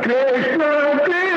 कृष्ण कृष्ण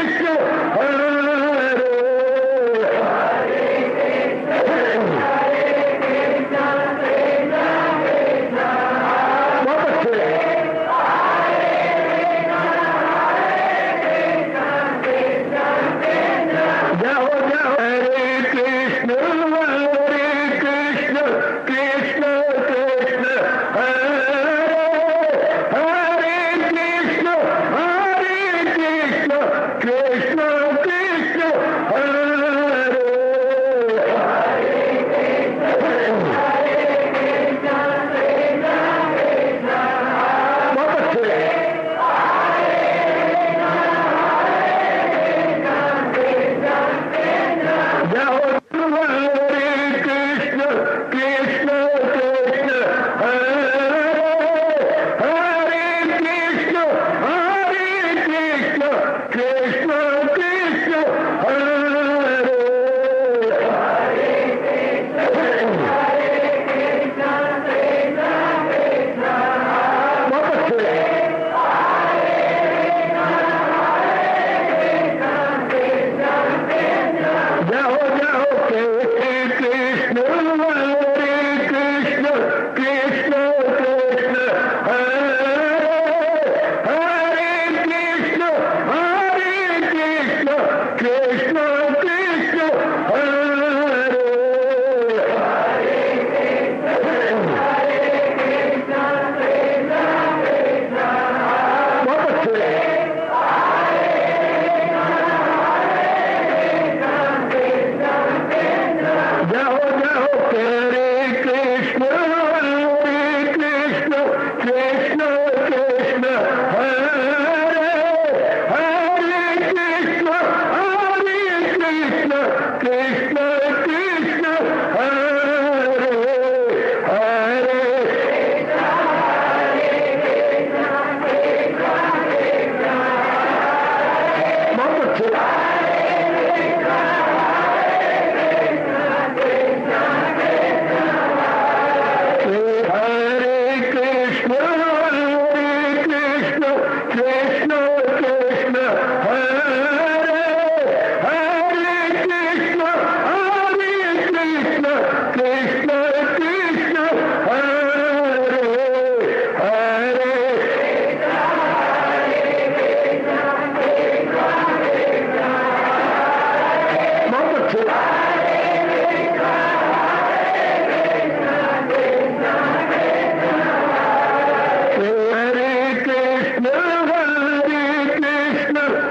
हरे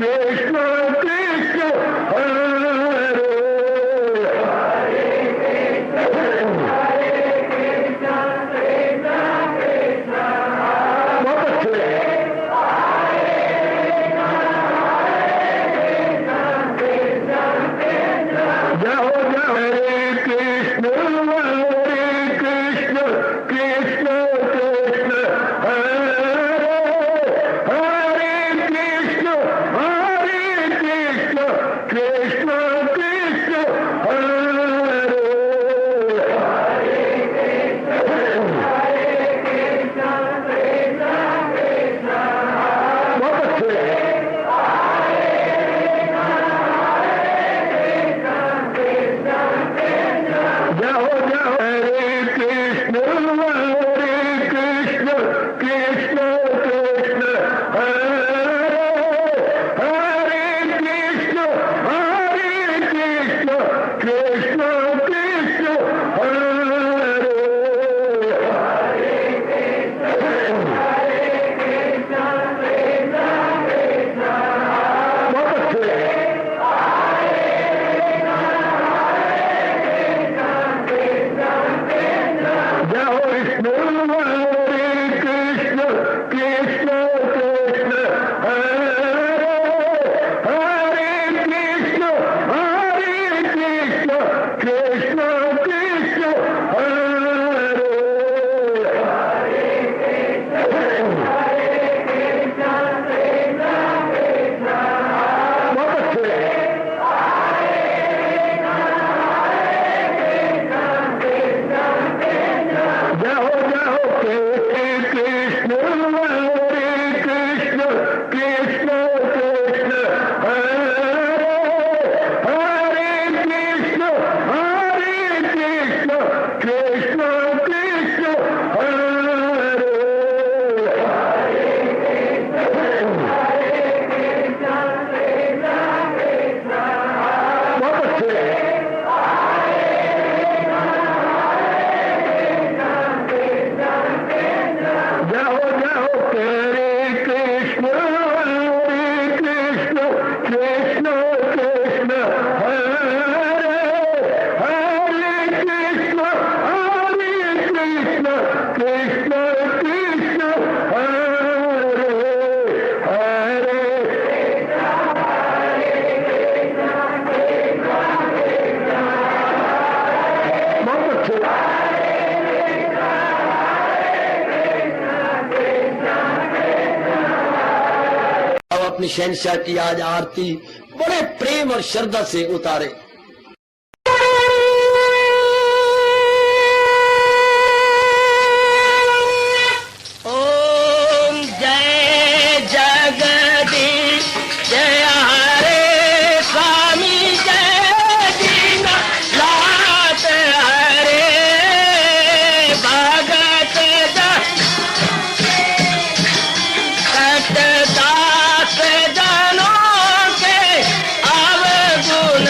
कृष्ण कृष्ण हरे बहुत अच्छे जाओ जाओ हरे कृष्ण कृष्ण कृष्ण कृष्ण हरे हरे कृष्ण कृष्ण कृष्ण हरे बहुत अच्छे जाओ जाओ हरे कृष्ण कृष्ण कृष्ण कृष्ण हरे हरे कृष्ण कृष्ण कृष्ण हरे बहुत अच्छे जाओ विष्णु हरे कृष्ण कृष्ण कृष्ण हरे हरे कृष्ण कृष्ण कृष्ण हरे बहुत अच्छे जाओ जाओ कृष्ण हरे कृष्ण कृष्ण कृष्ण हरे हरे कृष्ण कृष्ण कृष्ण हरे बहुत अच्छे जाओ जाओ हरे कृष्ण कृष्ण कृष्ण हरे हरे कृष्ण कृष्ण हरे हरे बहुत अच्छे अब अपनी शहनशाह की आज आरती बड़े प्रेम और श्रद्धा से उतारे। ओम जय जगदीश जय हरे स्वामी जय दीनानाथ हरे भगत दास जनों के अवगुण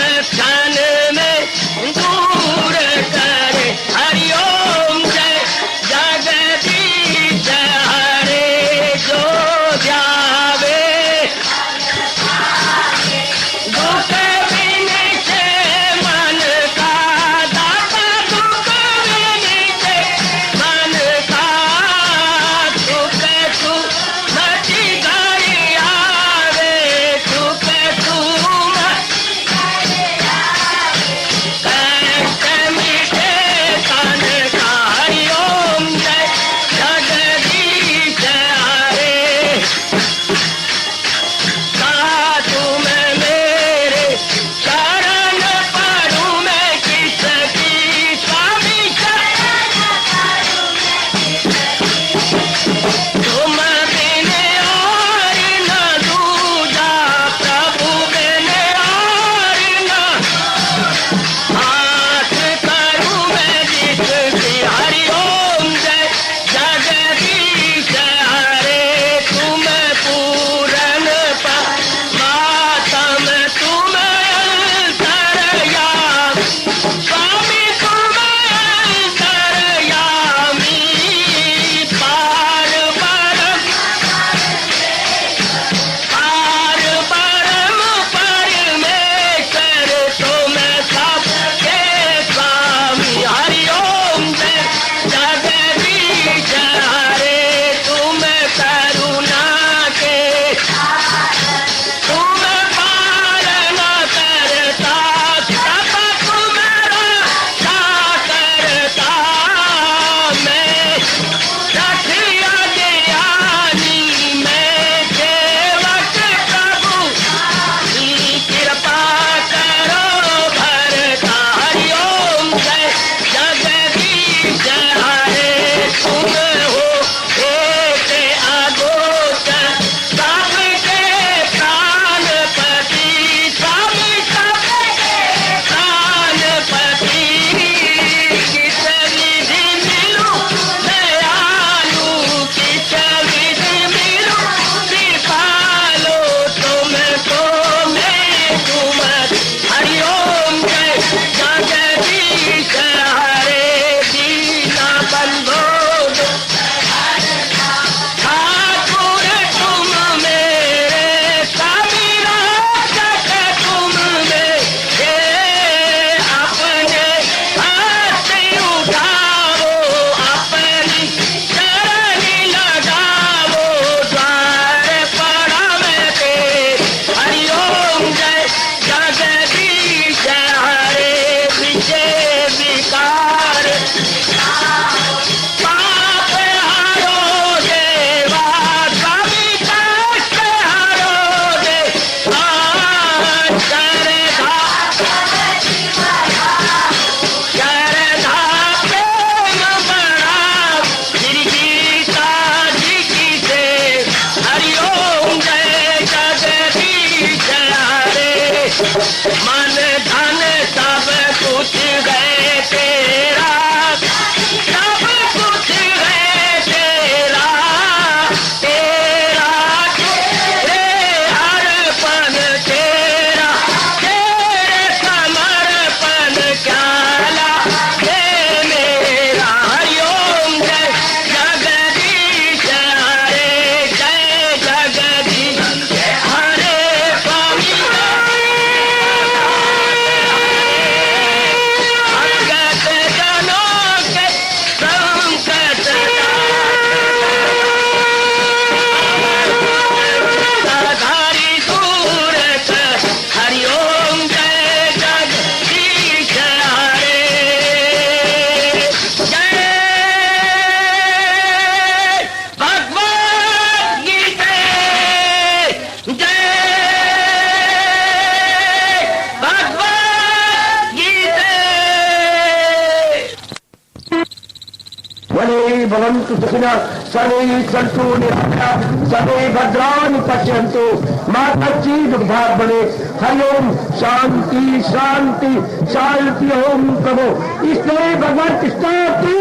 भवन्तु सुखिनः सर्वे सन्तु निरामयाः सर्वे भद्राणि पश्यन्तु मा कश्चित् दुर्भाग्यं भवेत्। हरि ओम शांति शांति शांति। ओम प्रभु इसलिए भगवान कृष्ण की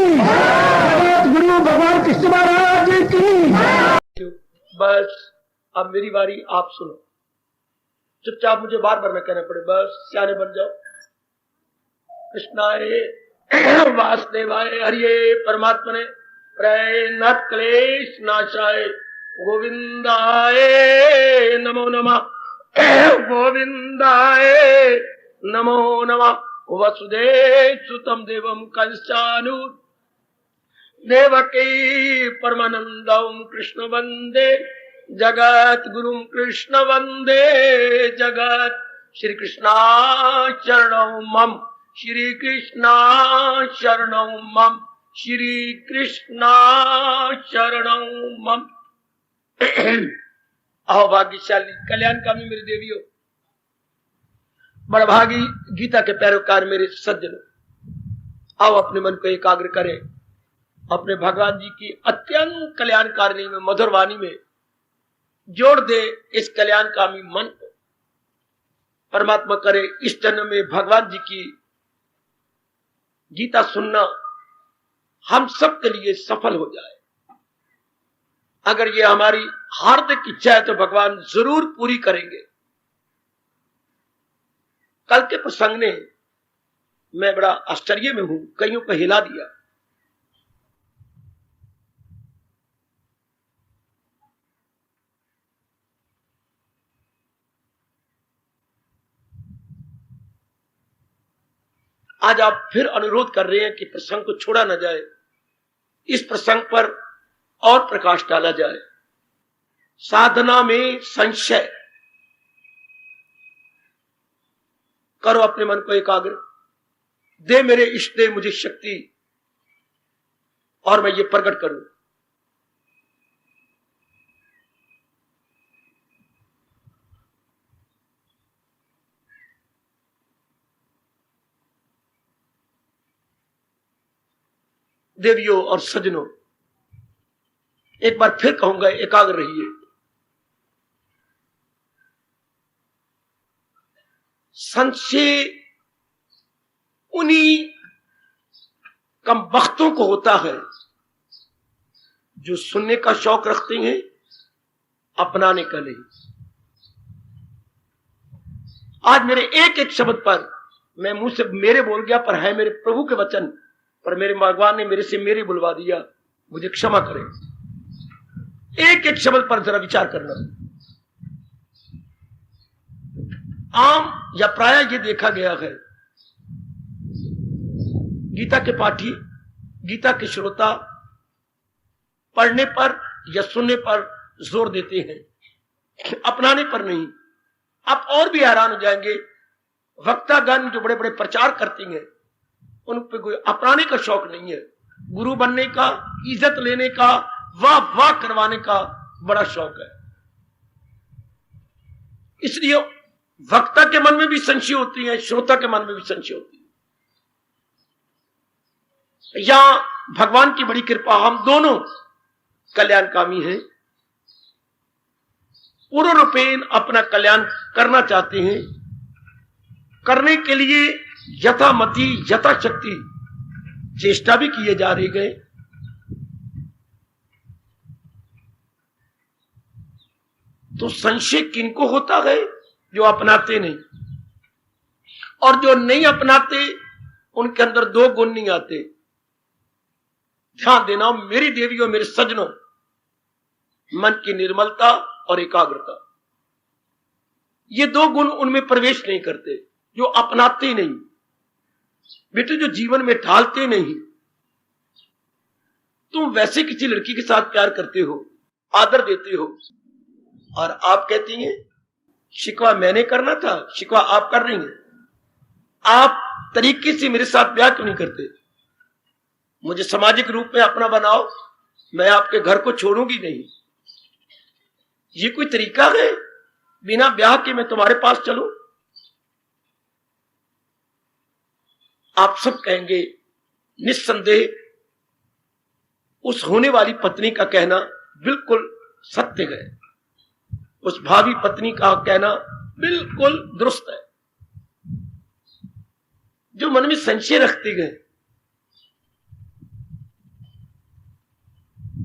जगत गुरु भगवान कृष्ण महाराज की। बस अब मेरी बारी, आप सुनो। चुपचाप, मुझे बार बार न कहना पड़े, बस सियाने बन जाओ। कृष्णाय वासुदेवाय हरिये परमात्मने प्रणत क्लेश नाशाय गोविंदाय नमो नमः। गोविंदाय नमो नमः। वसुदेव सुतम देवम कंसानु देवकी परमानंदम कृष्ण वंदे जगत गुरुम कृष्ण वंदे जगत। श्री कृष्णा शरणौ मम, श्री कृष्णा शरणौ मम, श्री कृष्णा शरणौ मम। आओ भाग्यशाली कल्याणकामी मेरी देवियों, बड़भागी गीता के पैरोकार मेरे सज्जनों, आओ अपने मन को एकाग्र करें, अपने भगवान जी की अत्यंत कल्याणकारिणी में मधुर वाणी में जोड़ दे इस कल्याणकामी मन को। परमात्मा करे इस जन्म में भगवान जी की गीता सुनना हम सब के लिए सफल हो जाए। अगर ये हमारी हार्दिक इच्छा है तो भगवान जरूर पूरी करेंगे। कल के प्रसंग ने मैं बड़ा आश्चर्य में हूं, कईयों को हिला दिया। आज आप फिर अनुरोध कर रहे हैं कि प्रसंग को छोड़ा न जाए, इस प्रसंग पर और प्रकाश डाला जाए। साधना में संशय करो, अपने मन को एकाग्र दे मेरे इष्ट दे मुझे शक्ति और मैं ये प्रकट करूं। देवियों और सज्जनों, एक बार फिर कहूंगा, एकाग्र रहिए। संशय उन्हीं कम वक्तों को होता है जो सुनने का शौक रखते हैं, अपनाने का नहीं। आज मेरे एक एक शब्द पर मैं मुंह से मेरे बोल गया, पर है मेरे प्रभु के वचन, पर मेरे भगवान ने मेरे से मेरे बुलवा दिया, मुझे क्षमा करें। एक एक शब्द पर जरा विचार करना। आम या प्राय ये देखा गया है, गीता के पाठी, गीता के श्रोता पढ़ने पर या सुनने पर जोर देते हैं, अपनाने पर नहीं। आप और भी हैरान हो जाएंगे, वक्तागण जो बड़े बड़े प्रचार करते हैं उन पे कोई अपनाने का शौक नहीं है। गुरु बनने का, इज्जत लेने का, वाह वाह करवाने का बड़ा शौक है। इसलिए वक्ता के मन में भी संशय होती है, श्रोता के मन में भी संशय होती है। यहां भगवान की बड़ी कृपा, हम दोनों कल्याणकामी हैं, पूर्ण रूपेण अपना कल्याण करना चाहते हैं। करने के लिए यथामति यथाशक्ति चेष्टा भी किए जा रही गए। तो संशय किनको होता है? जो अपनाते नहीं, और जो नहीं अपनाते उनके अंदर दो गुण नहीं आते। ध्यान देना मेरी देवियों, मेरे सज्जनों, मन की निर्मलता और एकाग्रता, ये दो गुण उनमें प्रवेश नहीं करते जो अपनाते नहीं। बेटे, जो जीवन में ढालते नहीं। तुम वैसे किसी लड़की के साथ प्यार करते हो, आदर देते हो, और आप कहती हैं शिकवा मैंने करना था, शिकवा आप कर रही हैं। आप तरीके से मेरे साथ ब्याह क्यों नहीं करते? मुझे सामाजिक रूप में अपना बनाओ, मैं आपके घर को छोड़ूंगी नहीं। ये कोई तरीका है? बिना ब्याह के मैं तुम्हारे पास चलूं? आप सब कहेंगे निस्संदेह उस होने वाली पत्नी का कहना बिल्कुल सत्य है, उस भावी पत्नी का कहना बिल्कुल दुरुस्त है। जो मन में संशय रखते गए,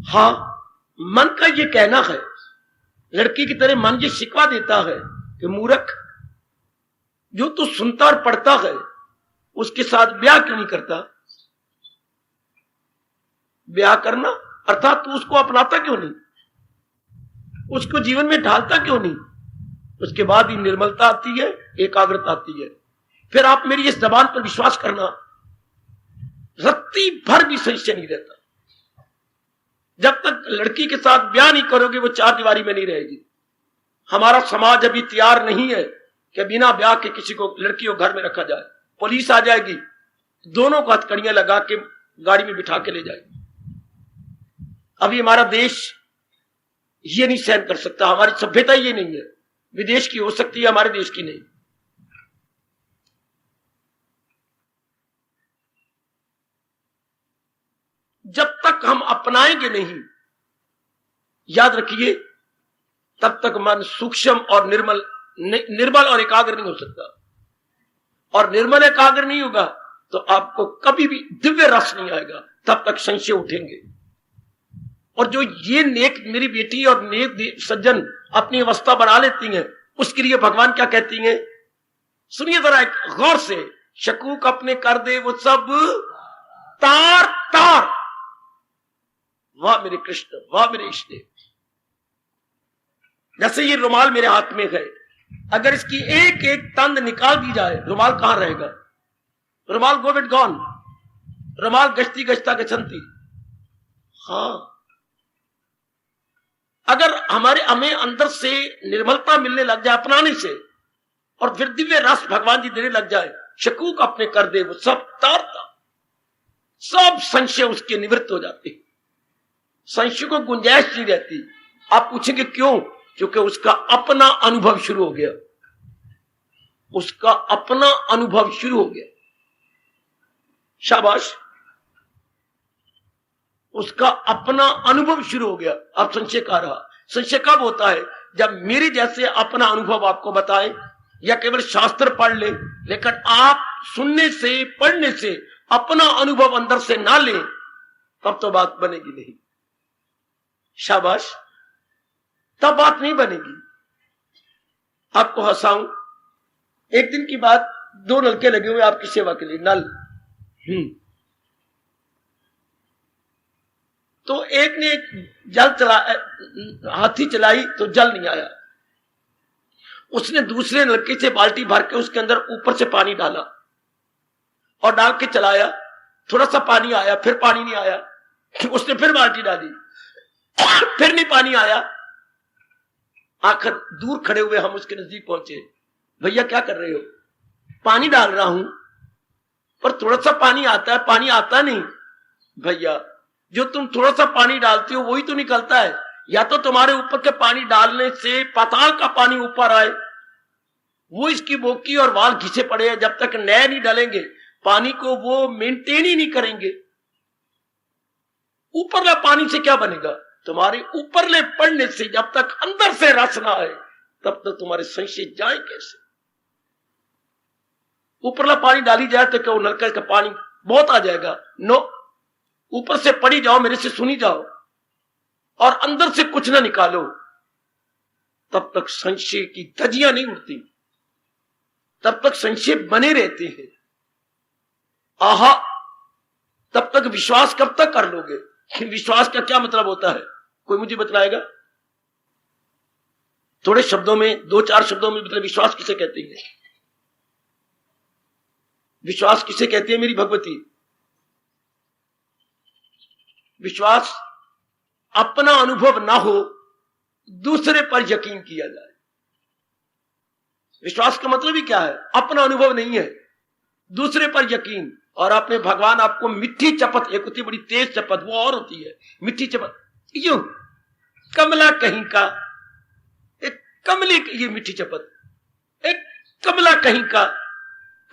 हाँ, मन का ये कहना है, लड़की की तरह मन ये शिकवा देता है कि मूर्ख, जो तू सुनता और पढ़ता है उसके साथ ब्याह क्यों नहीं करता? ब्याह करना अर्थात तू उसको अपनाता क्यों नहीं, उसको जीवन में ढालता क्यों नहीं? उसके बाद ही निर्मलता आती है, एकाग्रता आती है। फिर आप मेरी इस जबान पर विश्वास करना, रत्ती भर भी संशय नहीं रहता। जब तक लड़की के साथ ब्याह नहीं करोगे वो चार दीवारी में नहीं रहेगी। हमारा समाज अभी तैयार नहीं है कि बिना ब्याह के किसी को, लड़की को घर में रखा जाए। पुलिस आ जाएगी, दोनों को हथकड़ियां लगा के गाड़ी में बिठा के ले जाएगी। अभी हमारा देश ये नहीं सहन कर सकता, हमारी सभ्यता ये नहीं है। विदेश की हो सकती है, हमारे देश की नहीं। जब तक हम अपनाएंगे नहीं, याद रखिए, तब तक मन सूक्ष्म और निर्मल और एकाग्र नहीं हो सकता। और निर्मल एकाग्र नहीं होगा तो आपको कभी भी दिव्य रस नहीं आएगा, तब तक संशय उठेंगे। और जो ये नेक मेरी बेटी और नेक सज्जन अपनी अवस्था बना लेती हैं, उसके लिए भगवान क्या कहती हैं, सुनिए जरा एक गौर से। शकूक अपने कर दे वो सब तार तार, वाह मेरे कृष्ण, वाह मेरे इष्ट देव। जैसे ये रुमाल मेरे हाथ में है, अगर इसकी एक एक तंद निकाल दी जाए, रुमाल कहां रहेगा? रुमाल गो विद गॉन, रुमाल गश्ती गश्ता गच्छन्ति। हाँ, अगर हमें अंदर से निर्मलता मिलने लग जाए अपनाने से, और फिर दिव्य रस भगवान जी देने लग जाए, शकूक अपने कर दे वो सब तारता, सब संशय उसके निवृत्त हो जाते, संशय को गुंजाइश नहीं रहती। आप पूछेंगे क्यों? क्योंकि उसका अपना अनुभव शुरू हो गया, उसका अपना अनुभव शुरू हो गया। शाबाश, उसका अपना अनुभव शुरू हो गया। अब संशय का रहा। संशय कब होता है? जब मेरे जैसे अपना अनुभव आपको बताएं, या केवल शास्त्र पढ़ ले, लेकिन आप सुनने से पढ़ने से अपना अनुभव अंदर से ना लें, तब तो बात बनेगी नहीं। शाबाश, तब बात नहीं बनेगी। आपको हंसाऊं, एक दिन की बात, दो नलके लगे हुए आपकी सेवा के लिए, नल। तो एक ने हाथी चलाई तो जल नहीं आया, उसने दूसरे नलके से बाल्टी भर के उसके अंदर ऊपर से पानी डाला और डाल के चलाया, थोड़ा सा पानी आया, फिर पानी नहीं आया, उसने फिर बाल्टी डाली, फिर नहीं पानी आया। आखिर दूर खड़े हुए हम उसके नजदीक पहुंचे, भैया क्या कर रहे हो? पानी डाल रहा हूं, पर थोड़ा सा पानी आता है, पानी आता नहीं। भैया, जो तुम थोड़ा सा पानी डालते हो वही तो निकलता है, या तो तुम्हारे ऊपर के पानी डालने से पाताल का पानी ऊपर आए, वो इसकी बोकी और वाल घिसे पड़े हैं। जब तक नए नहीं डालेंगे पानी को, वो मेंटेन ही नहीं करेंगे। ऊपरला पानी से क्या बनेगा? तुम्हारे ऊपरले पड़ने से जब तक अंदर से रस ना आए, तब तक तुम्हारे संशय जाए कैसे? ऊपरला पानी डाली जाए तो क्या नलका का पानी बहुत आ जाएगा? नो, ऊपर से पड़ी जाओ, मेरे से सुनी जाओ, और अंदर से कुछ ना निकालो, तब तक संशय की धज्जियां नहीं उड़ती, तब तक संशय बने रहते हैं। आहा, तब तक विश्वास कब तक कर लोगे? विश्वास का क्या मतलब होता है? कोई मुझे बतलाएगा? थोड़े शब्दों में, दो चार शब्दों में, मतलब विश्वास किसे कहते हैं? विश्वास किसे कहती है मेरी भगवती? विश्वास अपना अनुभव ना हो, दूसरे पर यकीन किया जाए। विश्वास का मतलब ही क्या है? अपना अनुभव नहीं है, दूसरे पर यकीन। और आपने, भगवान आपको मिट्टी चपत, एक होती बड़ी तेज चपत, वो और होती है मिट्टी चपत, यूं कमला कहीं का, एक कमले की ये मिट्टी चपत, एक कमला कहीं का।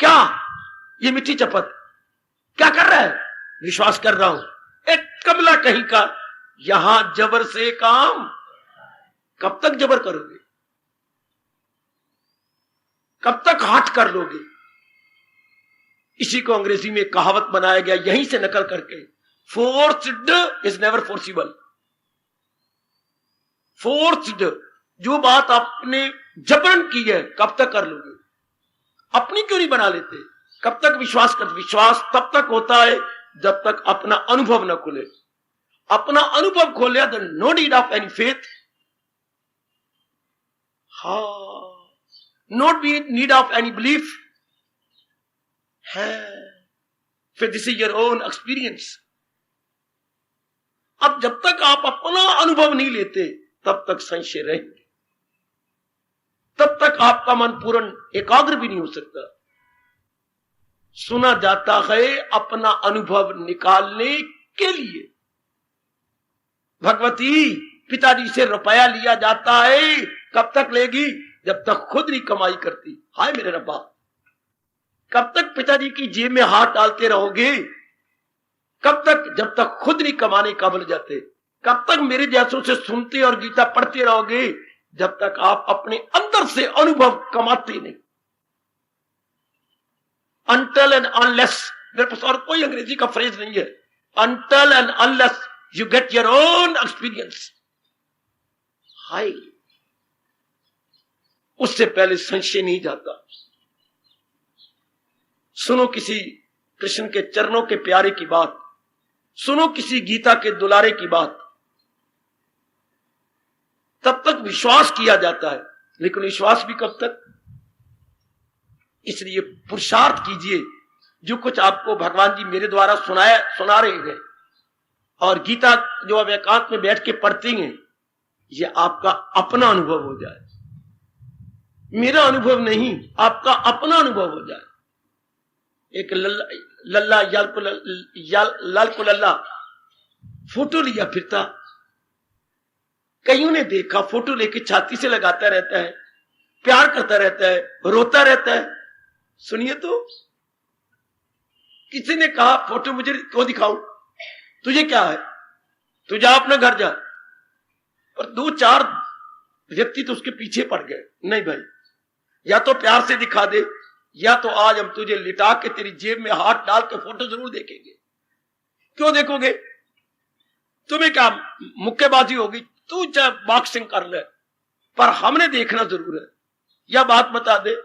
क्या ये मिट्टी चपत क्या कर रहा है? विश्वास कर रहा हूं, एक कमला कहीं का, यहां जबर से काम। कब तक जबर करोगे? कब तक हाथ कर लोगे? इसी को अंग्रेजी में कहावत बनाया गया, यहीं से नकल करके, forced is never forcible. Forced, जो बात आपने जबरन की है, कब तक कर लोगे? अपनी क्यों नहीं बना लेते? कब तक विश्वास कर? विश्वास तब तक होता है जब तक अपना अनुभव न खुले। अपना अनुभव खोले तो no need of any faith, not be need of any belief है। फिर this is your own experience. अब जब तक आप अपना अनुभव नहीं लेते तब तक संशय रहेंगे, तब तक आपका मन पूर्ण एकाग्र भी नहीं हो सकता। सुना जाता है अपना अनुभव निकालने के लिए। भगवती, पिताजी से रुपया लिया जाता है, कब तक लेगी? जब तक खुद नहीं कमाई करती। हाय मेरे रब्बा, कब तक पिताजी की जेब में हाथ डालते रहोगे? कब तक? जब तक खुद नहीं कमाने काबिल जाते। कब तक मेरे जैसों से सुनते और गीता पढ़ते रहोगे? जब तक आप अपने अंदर से अनुभव कमाते नहीं। Until and unless, मेरे पास और कोई अंग्रेजी का फ्रेज नहीं है। Until and unless you get your own experience, हाय, उससे पहले संशय नहीं जाता। सुनो किसी कृष्ण के चरणों के प्यारे की बात, सुनो किसी गीता के दुलारे की बात, तब तक विश्वास किया जाता है। लेकिन विश्वास भी कब तक? इसलिए पुरुषार्थ कीजिए। जो कुछ आपको भगवान जी मेरे द्वारा सुना रहे हैं, और गीता जो आप एकांत में बैठ के पढ़ते हैं, ये आपका अपना अनुभव हो जाए। मेरा अनुभव नहीं, आपका अपना अनुभव हो जाए। एक लल्ला लाल को लल्ला फोटो लिया फिरता, कईयों ने देखा, फोटो लेके छाती से लगाता रहता है, प्यार करता रहता है, रोता रहता है। सुनिए तो, किसी ने कहा फोटो मुझे क्यों दिखाऊं, तुझे क्या है, तू जा अपना घर जा। और 2-4 व्यक्ति तो उसके पीछे पड़ गए। नहीं भाई, या तो प्यार से दिखा दे, या तो आज हम तुझे लिटा के तेरी जेब में हाथ डाल के फोटो जरूर देखेंगे। क्यों देखोगे? तुम्हें क्या मुक्केबाजी होगी? तू चाहे बॉक्सिंग कर ले, पर हमने देखना जरूर है। या बात बता दे,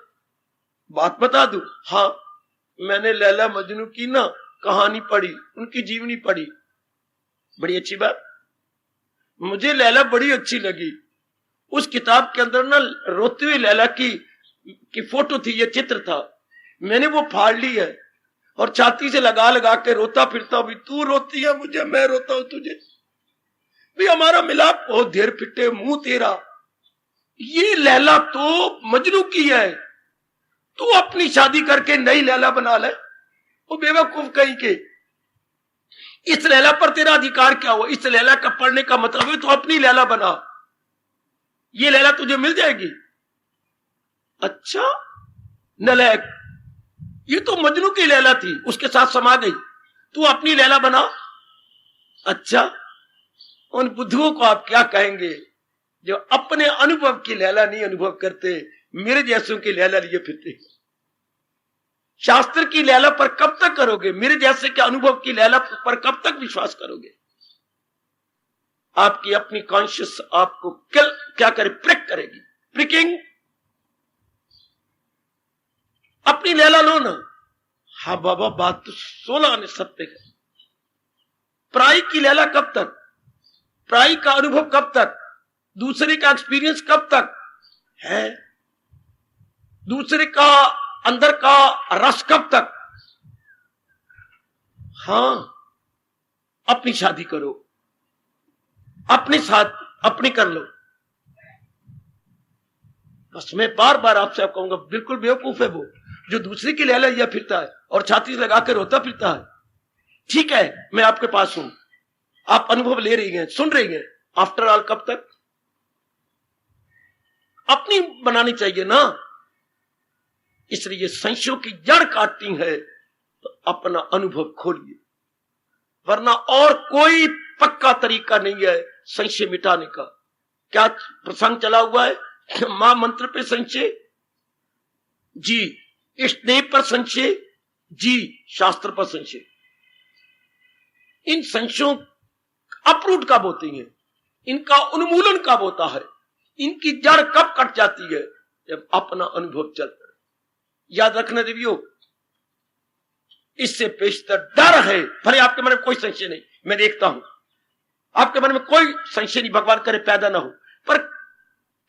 बात बता दू। हाँ, मैंने लैला मजनू की ना कहानी पढ़ी, उनकी जीवनी पढ़ी, बड़ी अच्छी बात, मुझे लैला बड़ी अच्छी लगी। उस किताब के अंदर ना रोती हुई लैला की फोटो थी, ये चित्र था। मैंने वो फाड़ ली है और छाती से लगा लगा के रोता फिरता हूं। तू रोती है मुझे, मैं रोता हूं तुझे। भी हमारा मिलाप बहुत देर फिटे मुंह तेरा। ये लैला तो मजनू की है, तू अपनी शादी करके नई लैला बना ले। वो बेवकूफ कहीं के, इस लैला पर तेरा अधिकार क्या हुआ? इस लैला का पढ़ने का मतलब है तू अपनी लैला बना, ये लैला तुझे मिल जाएगी। अच्छा नलायक, ये तो मजनू की लैला थी, उसके साथ समा गई, तू अपनी लैला बना। अच्छा, उन बुद्धुओं को आप क्या कहेंगे जो अपने अनुभव की लैला नहीं अनुभव करते, मेरे जैसों की लैला लिए फिरते। शास्त्र की लैला पर कब तक करोगे? मेरे जैसे के अनुभव की लैला पर कब तक विश्वास करोगे? आपकी अपनी कॉन्शियस आपको क्या करे? प्रिक करेगी, प्रिकिंग। अपनी लैला लो ना। हाँ बाबा, बात तो 16 आने सत्य है। पराई की लैला कब तक? पराई का अनुभव कब तक? दूसरे का एक्सपीरियंस कब तक है? दूसरे का अंदर का रस कब तक? हां, अपनी शादी करो, अपने साथ अपनी कर लो। बस मैं बार बार आपसे कहूंगा, बिल्कुल बेवकूफ है वो जो दूसरे की लैला लिया फिरता है और छाती से लगा कर रोता फिरता है। ठीक है, मैं आपके पास हूं, आप अनुभव ले रही हैं, सुन रही हैं, आफ्टर ऑल कब तक? अपनी बनानी चाहिए ना। इसलिए संशयों की जड़ काटती है तो अपना अनुभव खोलिए। वरना और कोई पक्का तरीका नहीं है संशय मिटाने का। क्या प्रसंग चला हुआ है? मां मंत्र पे संशय जी, इष्ट देव पर संशय जी, शास्त्र पर संशय। इन संशयों अपरूट कब होती हैं, इनका उन्मूलन कब होता है, इनकी जड़ कब कट जाती है? जब अपना अनुभव चल पड़े। याद रखना देवियों, इससे पेशतर डर है। भले आपके मन में कोई संशय नहीं, मैं देखता हूं आपके मन में कोई संशय नहीं, भगवान करे पैदा ना हो, पर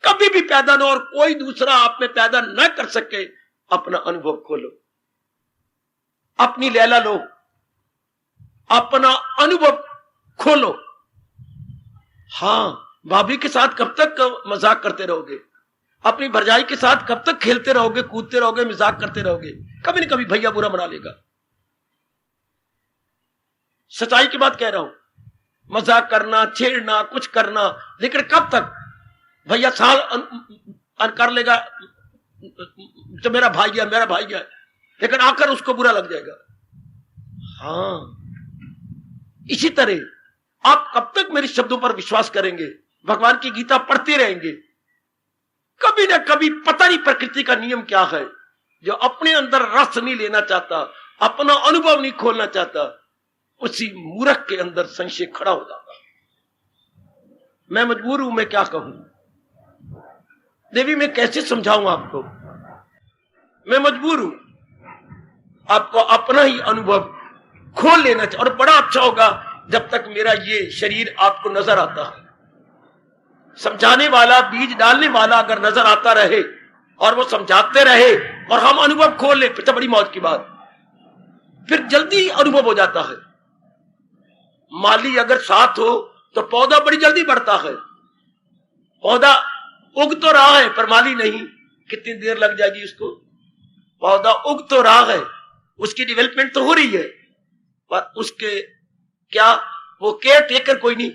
कभी भी पैदा ना हो और कोई दूसरा आप में पैदा ना कर सके। अपना अनुभव खोलो, अपनी लैला लो, अपना अनुभव खोलो। हां, भाभी के साथ कब तक मजाक करते रहोगे? अपनी भरजाई के साथ कब तक खेलते रहोगे, कूदते रहोगे, मजाक करते रहोगे? कभी न कभी भैया बुरा मना लेगा। सच्चाई की बात कह रहा हूं, मजाक करना, छेड़ना, कुछ करना, लेकिन कब तक? भैया साल कर लेगा तो मेरा भाई है, मेरा भाई है, लेकिन आकर उसको बुरा लग जाएगा। हाँ, इसी तरह आप कब तक मेरे शब्दों पर विश्वास करेंगे? भगवान की गीता पढ़ते रहेंगे, कभी ना कभी पता नहीं प्रकृति का नियम क्या है। जो अपने अंदर रस नहीं लेना चाहता, अपना अनुभव नहीं खोलना चाहता, उसी मूर्ख के अंदर संशय खड़ा हो जाता। मैं मजबूर हूं, मैं क्या कहूं देवी, मैं कैसे समझाऊं आपको? मैं मजबूर हूं, आपको अपना ही अनुभव खोल लेना चाहिए। और बड़ा अच्छा होगा जब तक मेरा ये शरीर आपको नजर आता है। समझाने वाला, बीज डालने वाला अगर नजर आता रहे और वो समझाते रहे और हम अनुभव खोल ले, फिर तो बड़ी मौज की बात, फिर जल्दी अनुभव हो जाता है। माली अगर साथ हो तो पौधा बड़ी जल्दी बढ़ता है। पौधा उग तो रहा है पर माली नहीं, कितनी देर लग जाएगी उसको? पौधा उग तो रहा है, उसकी डेवलपमेंट तो हो रही है, पर उसके क्या वो केयर टेकर कोई नहीं,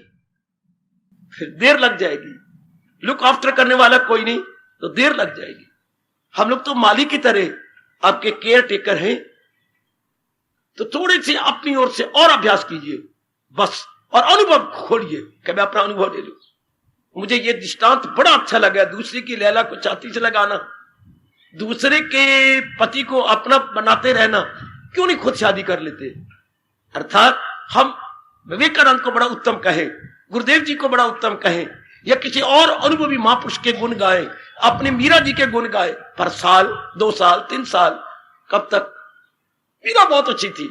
फिर देर लग जाएगी। लुक आफ्टर करने वाला कोई नहीं तो देर लग जाएगी। हम लोग तो माली की तरह आपके केयर टेकर हैं, तो थोड़े से अपनी ओर से और अभ्यास कीजिए बस, और अनुभव खोलिए कि मैं अपना अनुभव ले लूं। मुझे ये दृष्टांत बड़ा अच्छा लगा, दूसरे की लैला को छाती से लगाना, दूसरे के पति को अपना बनाते रहना, क्यों नहीं खुद शादी कर लेते? अर्थात हम विवेकानंद को बड़ा उत्तम कहें, गुरुदेव जी को बड़ा उत्तम कहें, या किसी और अनुभवी महापुरुष के गुण गाए, अपने मीरा जी के गुण गाए, पर साल 2 साल 3 साल कब तक? मीरा बहुत अच्छी थी,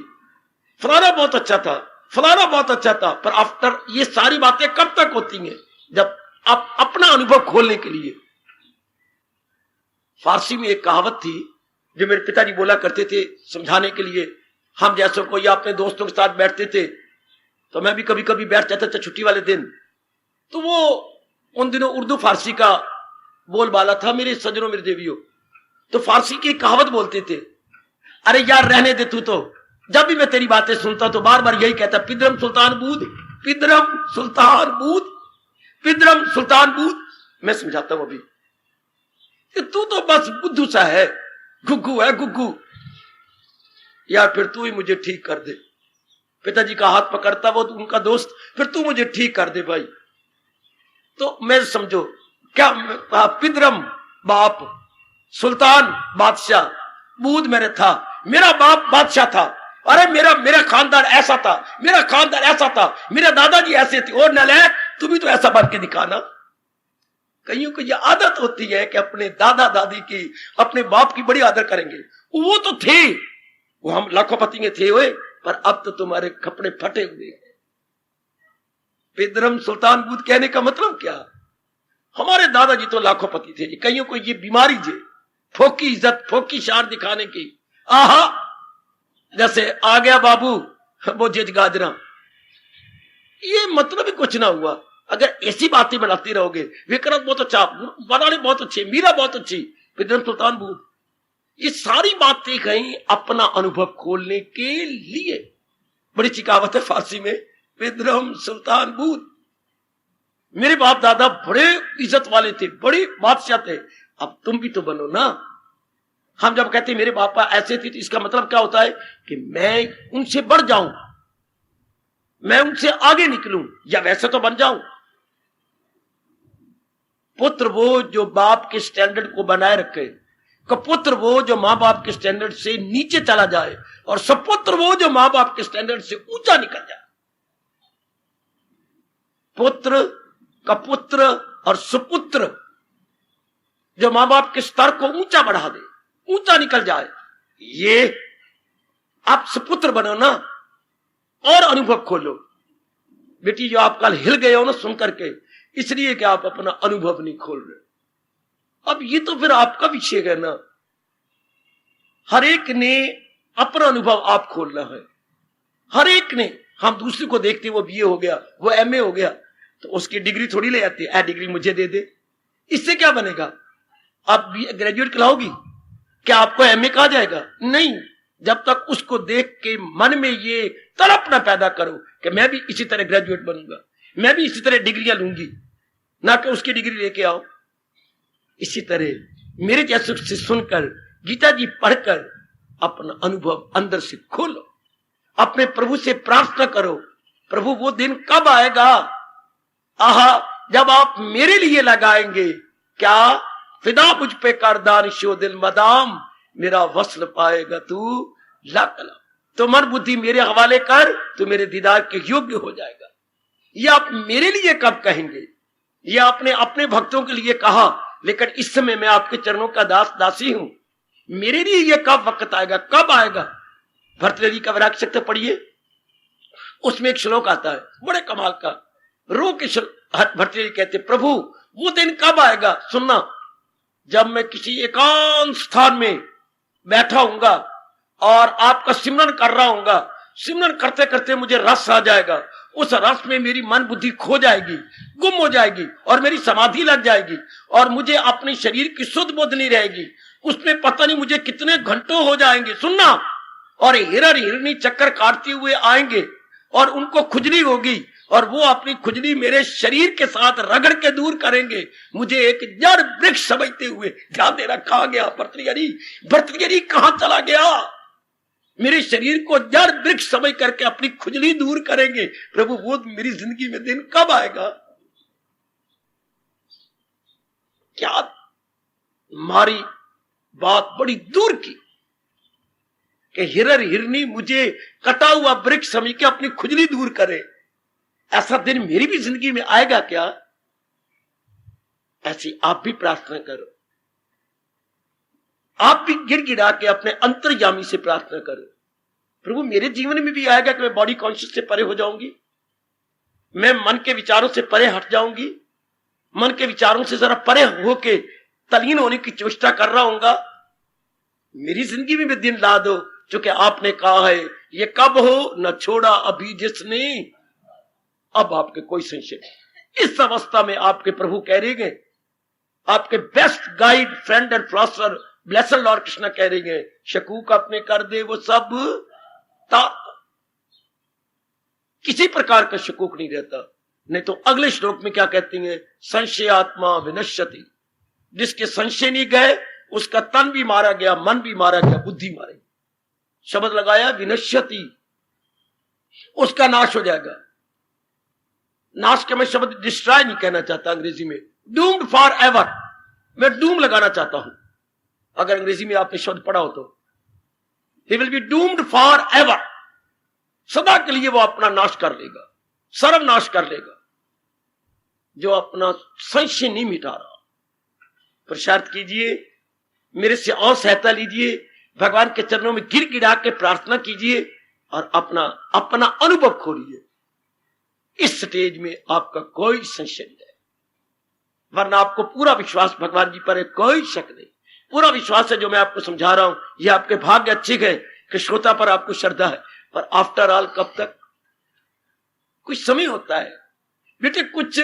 फलाना बहुत अच्छा था, फलाना बहुत अच्छा था, पर आफ्टर ये सारी बातें कब तक होती हैं? जब आप अपना अनुभव खोलने के लिए। फारसी में एक कहावत थी जो मेरे पिताजी बोला करते थे समझाने के लिए। हम जैसे कोई अपने दोस्तों के साथ बैठते थे, तो मैं भी कभी कभी बैठ जाता था छुट्टी वाले दिन, तो वो उन दिनों उर्दू फारसी का बोलबाला था मेरे सज्जनों, मेरे देवियों। तो फारसी की कहावत बोलते थे, अरे यार रहने दे तू, तो जब भी मैं तेरी बातें सुनता तो बार बार यही कहता, पिद्रम सुल्तान बूद, पिद्रम सुल्तान बूद, पिद्रम सुल्तान बूद। मैं समझाता हूं अभी, तू तो बस बुद्धू सा है, गुग्गू है गुग्गू, यार फिर तू ही मुझे ठीक कर दे। पिताजी का हाथ पकड़ता वो उनका दोस्त, फिर तू मुझे ठीक कर दे भाई। तो मैं समझो क्या, पिद्रम बाप, सुल्तान बादशाह, बूद मेरे था, मेरा बाप बादशाह था, अरे मेरा खानदान ऐसा था, मेरा खानदान ऐसा था, मेरे दादाजी ऐसे थे, और नालायक तू भी तो ऐसा बन के दिखाना। कईयों को यह आदत होती है कि अपने दादा दादी की, अपने बाप की बड़ी आदर करेंगे। वो तो थे, वो हम लाखोपति में थे हुए, पर अब तो तुम्हारे कपड़े फटे हुए हैं। पिद्रम सुल्तान बूद कहने का मतलब क्या? हमारे दादाजी तो लाखोपति थे जी। कईयों को ये बीमारी जे फोकी इज्जत, फोकी शान दिखाने की, आहा जैसे आ गया बाबू वो जेज गाजरा, ये मतलब ही कुछ ना हुआ। अगर ऐसी बातें बनाती रहोगे, विक्रम बहुत अच्छा, बनाने बहुत अच्छे, मीरा बहुत अच्छी, पिद्रम सुल्तान बूद, ये सारी बातें कहीं अपना अनुभव खोलने के लिए। बड़ी अच्छी कहावत है फारसी में, पिद्रम सुल्तान बूद। मेरे बाप दादा बड़े इज्जत वाले थे, बड़े बादशाह थे, अब तुम भी तो बनो ना। हम जब कहते मेरे पापा ऐसे थे, तो इसका मतलब क्या होता है कि मैं उनसे बढ़ जाऊं। मैं उनसे आगे निकलूं या वैसे तो बन जाऊं। पुत्र वो जो बाप के स्टैंडर्ड को बनाए रखे, कपुत्र वो जो मां बाप के स्टैंडर्ड से नीचे चला जाए, और सपुत्र वो जो मां बाप के स्टैंडर्ड से ऊंचा निकल जाए। पुत्र, कपुत्र और सुपुत्र जो मां बाप के स्तर को ऊंचा बढ़ा दे, ऊंचा निकल जाए, ये आप सुपुत्र बनो ना और अनुभव खोलो। बेटी जो आप कल हिल गए हो ना सुन करके, इसलिए कि आप अपना अनुभव नहीं खोल रहे। अब ये तो फिर आपका विषय है ना, हर एक ने अपना अनुभव आप खोलना है। हर एक ने, हम दूसरे को देखते वो बीए हो गया, वो एमए हो गया, तो उसकी डिग्री थोड़ी ले आती है, डिग्री मुझे दे दे, इससे क्या बनेगा? आप ग्रेजुएट कहलाओगी? क्या आपको एमए कहा जाएगा? नहीं, जब तक उसको देख के मन में ये तड़प ना पैदा करो कि मैं भी इसी तरह ग्रेजुएट बनूंगा, मैं भी इसी तरह डिग्रियां लूंगी, ना कि उसकी डिग्री लेके आओ। इसी तरह मेरे जैसे से सुनकर, गीता जी पढ़कर अपना अनुभव अंदर से खोलो, अपने प्रभु से प्रार्थना करो, प्रभु वो दिन कब आएगा आहा जब आप मेरे लिए लगाएंगे, क्या फिदा मुझ पे कर दानिशो दिल मदाम, मेरा वस्ल पाएगा तू लाकला, तो मन बुद्धि मेरे हवाले कर, तो मेरे दीदार के योग्य हो जाएगा। ये आप मेरे लिए कब कहेंगे? ये आपने अपने भक्तों के लिए कहा, लेकिन इस समय मैं आपके चरणों का दास दासी हूं, मेरे लिए ये कब वक्त आएगा, कब आएगा? भर्तृहरि का वैराग्य शक्ति पढ़िए, उसमें एक श्लोक आता है बड़े कमाल का, रो के भर्तृहरि कहते प्रभु वो दिन कब आएगा? सुनना, जब मैं किसी एकांत स्थान में बैठा हूंगा और आपका सिमरन कर रहा हूंगा, सिमरन करते करते मुझे रस आ जाएगा, उस रस में मेरी मन बुद्धि खो जाएगी, गुम हो जाएगी और मेरी समाधि लग जाएगी और मुझे अपने शरीर की सुध बुध नहीं रहेगी, उसमें पता नहीं मुझे कितने घंटों हो जाएंगे। सुनना, और हिरण हिरनी चक्कर काटते हुए आएंगे और उनको खुजली होगी और वो अपनी खुजली मेरे शरीर के साथ रगड़ के दूर करेंगे, मुझे एक जड़ वृक्ष समझते हुए। ध्यान देना, कहां गया भर्तृहरि? भर्तृहरि कहां चला गया? मेरे शरीर को जड़ वृक्ष समझ करके अपनी खुजली दूर करेंगे। प्रभु वो मेरी जिंदगी में दिन कब आएगा? क्या हमारी बात बड़ी दूर की कि हिरण हिरनी मुझे कटा हुआ वृक्ष समझ के अपनी खुजली दूर करे। ऐसा दिन मेरी भी जिंदगी में आएगा क्या? ऐसी आप भी प्रार्थना करो, आप भी गिड़गिड़ा के अपने अंतर्यामी से प्रार्थना करो, प्रभु मेरे जीवन में भी आएगा कि मैं बॉडी कॉन्शियस से परे हो जाऊंगी, मैं मन के विचारों से परे हट जाऊंगी, मन के विचारों से जरा परे होके तलीन होने की चेष्टा कर रहा हूंगा। मेरी जिंदगी में भी दिन ला दो, क्योंकि आपने कहा है ये कब हो न छोड़ा अभी जिसने। अब आपके कोई संशय नहीं, इस अवस्था में आपके प्रभु कह रहे हैं, आपके best guide friend and philosopher blessed Lord Krishna कह रहे हैं, शकूक अपने कर दे वो सब किसी प्रकार का शकूक नहीं रहता। नहीं तो अगले श्लोक में क्या कहती हैं, संशय आत्मा विनश्यति, जिसके संशय नहीं गए उसका तन भी मारा गया, मन भी मारा गया, बुद्धि मारी। शब्द लगाया विनश्यति, उसका नाश हो जाएगा। नाश के मैं शब्द डिस्ट्रॉय नहीं कहना चाहता, अंग्रेजी में डूम्ड फॉर एवर, मैं डूम लगाना चाहता हूं। अगर अंग्रेजी में आपने शब्द पढ़ा हो तो he will be doomed for ever, सदा के लिए वो अपना नाश कर लेगा, सर्वनाश कर लेगा, जो अपना संशय नहीं मिटा रहा। पुरुषार्थ कीजिए, मेरे से और सहायता लीजिए, भगवान के चरणों में गिर गिरा के प्रार्थना कीजिए और अपना अपना अनुभव खोलिए। इस स्टेज में आपका कोई संशय नहीं है, वरना आपको पूरा विश्वास भगवान जी पर है, कोई शक नहीं, पूरा विश्वास है। जो मैं आपको समझा रहा हूं ये आपके भाग्य अच्छे है कि श्रोता पर आपको श्रद्धा है, पर आफ्टर ऑल कब तक? कुछ समय होता है बेटे, कुछ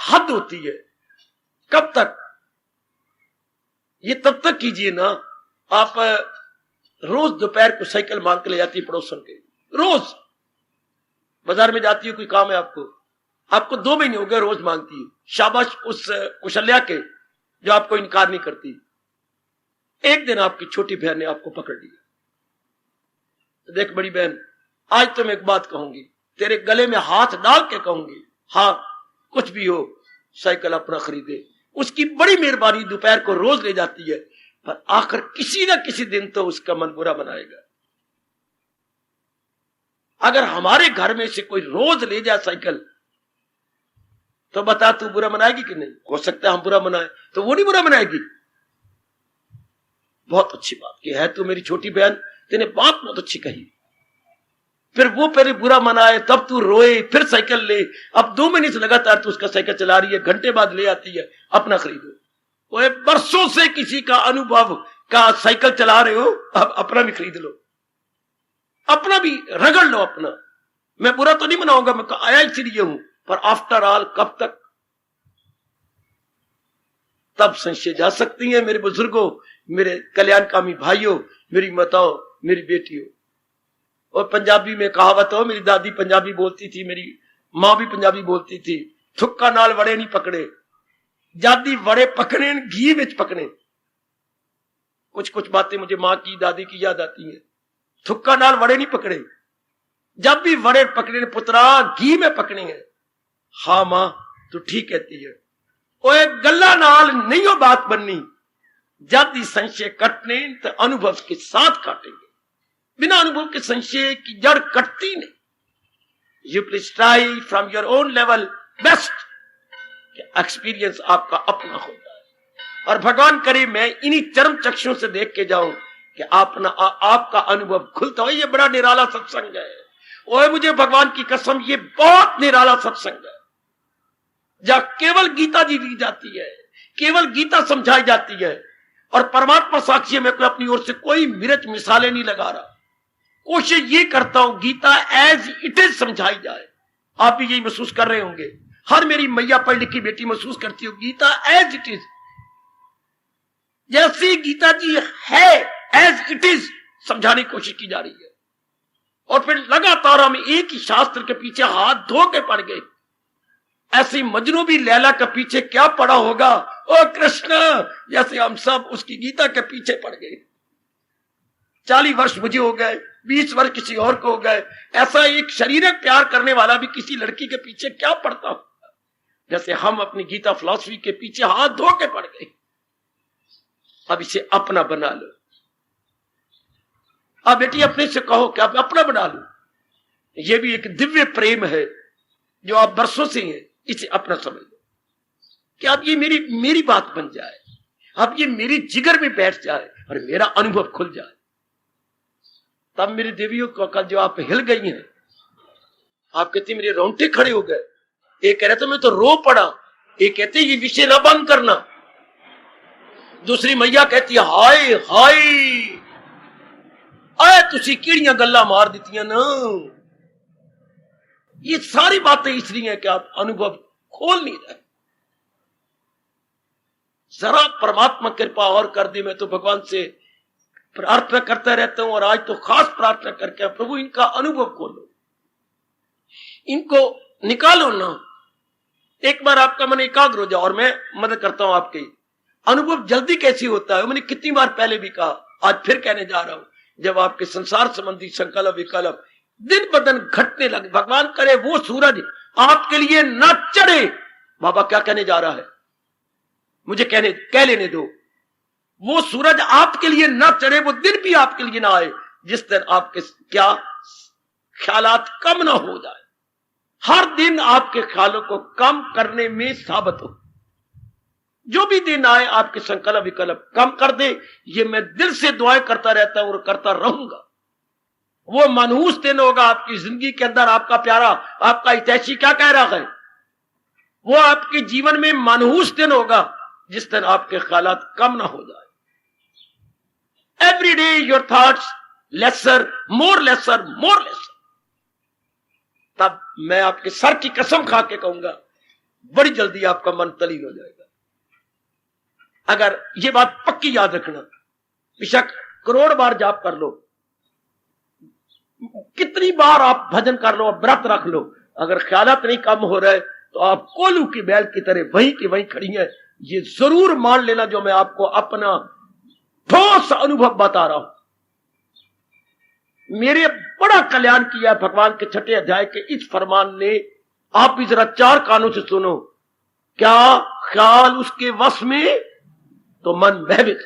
हद होती है, कब तक? ये तब तक कीजिए ना, आप रोज दोपहर को साइकिल मांग के ले जाती है पड़ोसन के, रोज बाजार में जाती है, कोई काम है आपको 2 महीने हो गए रोज मांगती है। शाबाश उस कुशल्या के जो आपको इनकार नहीं करती। एक दिन आपकी छोटी बहन ने आपको पकड़ लिया, तो देख बड़ी बहन, आज तो मैं एक बात कहूंगी, तेरे गले में हाथ डाल के कहूंगी, हाँ कुछ भी हो साइकिल अपना खरीदे। उसकी बड़ी मेहरबानी दोपहर को रोज ले जाती है, पर आखिर किसी ना किसी दिन तो उसका मन बुरा बनाएगा। अगर हमारे घर में से कोई रोज ले जाए साइकिल, तो बता तू बुरा मनाएगी कि नहीं? हो सकता है हम बुरा मनाए, तो वो नहीं बुरा मनाएगी। बहुत अच्छी बात की है, तू मेरी छोटी बहन, तेने बात बहुत अच्छी कही। फिर वो पहले बुरा मनाए, तब तू रोए, फिर साइकिल ले। अब 2 महीने से लगातार तू उसका साइकिल चला रही है, घंटे बाद ले आती है, अपना खरीदो। वो बरसों से किसी का अनुभव का साइकिल चला रहे हो, अब अपना भी खरीद लो, अपना भी रगड़ लो अपना। मैं बुरा तो नहीं मनाऊंगा, मैं आया इसलिए हूं, पर आफ्टर ऑल कब तक? तब संशय जा सकती है मेरे बुजुर्गों, मेरे कल्याणकामी भाइयों, मेरी माताओं, मेरी बेटियों। और पंजाबी में कहावत हो, मेरी दादी पंजाबी बोलती थी, मेरी मां भी पंजाबी बोलती थी, थुक्का नाल वड़े नहीं पकड़े, जादी वड़े पकड़े घी में पकड़े। कुछ कुछ बातें मुझे मां की दादी की याद आती हैं। थुक्का नाल वड़े नहीं पकड़े, जब भी वड़े पकड़े पुत्रा घी में पकड़े हैं। हाँ मां तू ठीक कहती है। ओए गल्ला नाल नहीं हो बात बननी, जब ही संशय कटने तो अनुभव के साथ काटेंगे। बिना अनुभव के संशय की जड़ कटती नहीं। You please try from your own level best. Experience आपका अपना होता है, और भगवान करे मैं इन्हीं चरम चक्षुओं से देख के जाऊं कि आपका अनुभव खुलता हो। ये बड़ा निराला सत्संग है। ओए मुझे भगवान की कसम, ये बहुत निराला सत्संग है, जहां केवल गीता जी दी जाती है, केवल गीता समझाई जाती है, और परमात्मा साक्षी है, मैं कोई अपनी ओर से कोई मिर्च मिसालें नहीं लगा रहा। कोशिश ये करता हूं गीता एज इट इज समझाई जाए। आप भी यही महसूस कर रहे होंगे, हर मेरी मैया पढ़ लिखी बेटी महसूस करती हो गीता एज इट इज, जैसी गीता जी है एज इट इज समझाने की कोशिश की जा रही है। और फिर लगातार हम एक ही शास्त्र के पीछे हाथ धो के पड़ गए। ऐसी मजनू भी लैला के पीछे क्या पड़ा होगा, ओ कृष्ण, जैसे हम सब उसकी गीता के पीछे पड़ गए। 40 वर्ष मुझे हो गए, 20 वर्ष किसी और को हो गए। ऐसा एक शरीरक प्यार करने वाला भी किसी लड़की के पीछे क्या पड़ता होगा, जैसे हम अपनी गीता फिलॉसफी के पीछे हाथ धो के पड़ गए। अब इसे अपना बना लो। अब बेटी अपने से कहो कि आप अपना बना लो। यह भी एक दिव्य प्रेम है जो आप बरसों से हैं, इसे अपना समझ लो कि अब ये मेरी बात बन जाए, अब ये मेरी जिगर में बैठ जाए और मेरा अनुभव खुल जाए। तब मेरी देवियों को कल जो आप हिल गई हैं, आप कहती मेरे रोंगटे खड़े हो गए। एक कह रहे थे मैं तो रो पड़ा, एक कहते ये विषय ना बंद करना, दूसरी मैया कहती हाय हाय आए तुसी किड़ियां गल्ला मार दितियां ना। ये सारी बातें इसलिए हैं कि आप अनुभव खोल नहीं रहे। जरा परमात्मा कृपा और कर दी। मैं तो भगवान से प्रार्थना करता रहता हूं, और आज तो खास प्रार्थना करके प्रभु इनका अनुभव खोलो, इनको निकालो ना। एक बार आपका मन एकाग्र हो जाओ, और मैं मदद करता हूं आपकी। अनुभव जल्दी कैसी होता है, मैंने कितनी बार पहले भी कहा, आज फिर कहने जा रहा हूं। जब आपके संसार संबंधी संकल्प विकल्प दिन ब दिन घटने लगे, भगवान करे वो सूरज आपके लिए न चढ़े। बाबा क्या कहने जा रहा है, मुझे कह लेने दो। वो सूरज आपके लिए न चढ़े, वो दिन भी आपके लिए ना आए जिस दिन आपके क्या ख्यालात कम ना हो जाए। हर दिन आपके ख्यालों को कम करने में साबित हो। जो भी दिन आए आपके संकल्प विकल्प कम कर दे। ये मैं दिल से दुआएं करता रहता हूं और करता रहूंगा। वो मनहूस दिन होगा आपकी जिंदगी के अंदर। आपका प्यारा, आपका हितैषी क्या कह रहा है, वो आपके जीवन में मनहूस दिन होगा जिस दिन आपके ख्यालात कम ना हो जाए। Every day your thoughts lesser, more lesser, more lesser. तब मैं आपके सर की कसम खा के कहूंगा, बड़ी जल्दी आपका मन तल्लीन हो जाएगा। अगर ये बात पक्की याद रखना, बेशक करोड़ बार जाप कर लो, कितनी बार आप भजन कर लो, व्रत रख लो, अगर ख्यालात नहीं कम हो रहे तो आप कोलू की बैल की तरह वहीं की वहीं खड़ी है। ये जरूर मान लेना जो मैं आपको अपना ठोस अनुभव बता रहा हूं। मेरे बड़ा कल्याण किया भगवान के 6 अध्याय के इस फरमान ने। आप भी जरा 4 कानों से सुनो। क्या ख्याल उसके वश में तो मन भयभीत,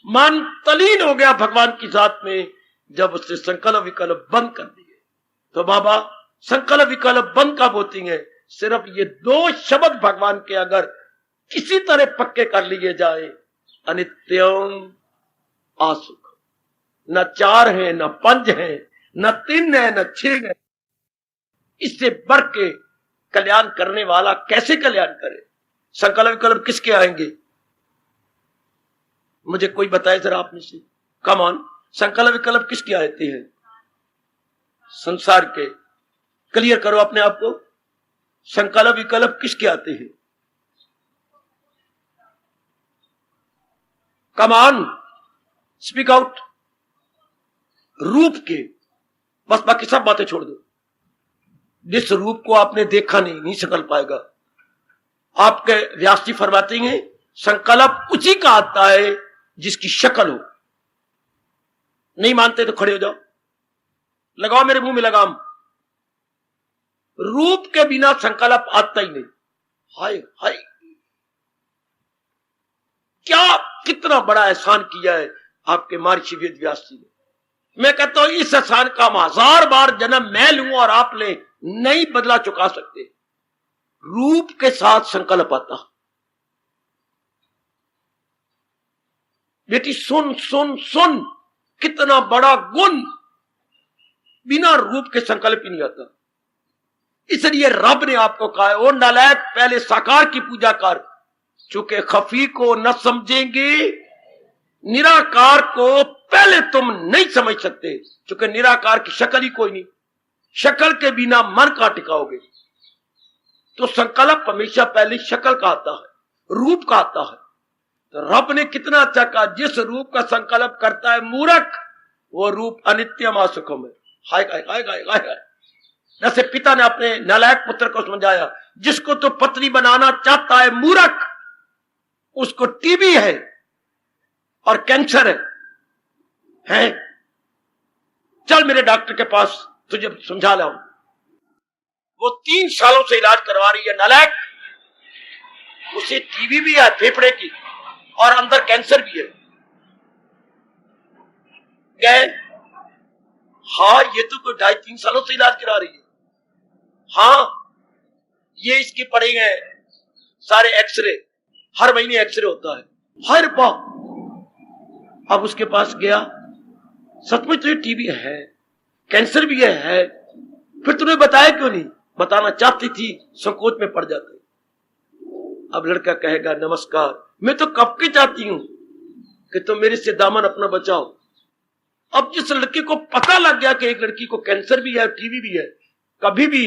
मन तलीन हो गया भगवान की जात में जब उसने संकल्प विकल्प बंद कर दिए। तो बाबा संकल्प विकल्प बंद कब होती है? सिर्फ ये 2 शब्द भगवान के अगर किसी तरह पक्के कर लिए जाए, अनित्यम आसुख। न 4 है, न 5 है, न 3 है, न 6 है। इससे बढ़ के कल्याण करने वाला कैसे कल्याण करे? संकल्प विकल्प किसके आएंगे? मुझे कोई बताए जरा आप में से। कम ऑन, संकल्प विकल्प किसके आते हैं? संसार के। क्लियर करो अपने आप को। संकल्प विकल्प किसके आते हैं? Come on, speak out. रूप के। बस बाकी सब बातें छोड़ दो। जिस रूप को आपने देखा नहीं संकल्प आएगा। आपके व्यास जी फरमाते हैं संकल्प उसी का आता है जिसकी शक्ल हो। नहीं मानते तो खड़े हो जाओ, लगाओ मेरे मुंह में लगाम। रूप के बिना संकल्प आता ही नहीं। हाय हाय, क्या कितना बड़ा एहसान किया है आपके महर्षि वेद व्यास जी ने। मैं कहता हूं इस एहसान का हम 1000 बार जन्म मैं लूं और आप ले, नहीं बदला चुका सकते। रूप के साथ संकल्प आता। बेटी सुन सुन सुन, कितना बड़ा गुण। बिना रूप के संकल्प ही नहीं आता। इसलिए रब ने आपको कहा है ओ नालायक, पहले साकार की पूजा कर, चूंकि खफी को न समझेंगे, निराकार को पहले तुम नहीं समझ सकते, चूंकि निराकार की शक्ल ही कोई नहीं। शक्ल के बिना मन कहां टिकाओगे? तो संकल्प हमेशा पहले शक्ल का आता है, रूप का आता है। तो रब ने कितना अच्छा कहा, जिस रूप का संकल्प करता है मूर्ख, वो रूप अनित्यम आसुखम है। हाय हाय हाय हाय हाय। जैसे पिता ने अपने नालायक पुत्र को समझाया, जिसको तो पत्नी बनाना चाहता है मूर्ख, उसको टीबी है और कैंसर है? चल मेरे डॉक्टर के पास, तुझे समझा लाऊं। वो 3 सालों से इलाज करवा रही है, नालायक। उसे टीबी भी है फेफड़े की और अंदर कैंसर भी है। गए, हाँ ये तो कोई 2.5-3 सालों से इलाज करा रही है। हाँ ये इसके पड़े हैं सारे एक्सरे, हर महीने एक्सरे होता है। हर बार अब उसके पास गया, सचमुच तो ये टीबी है, कैंसर भी है, फिर तूने बताया क्यों नहीं? बताना चाहती थी, संकोच में पड़ जाते। अब लड़का कहेगा नमस्कार, मैं तो कब की चाहती हूं कि तुम मेरे से दामन अपना बचाओ। अब जिस लड़के को पता लग गया कि एक लड़की को कैंसर भी है, टीबी भी है, कभी भी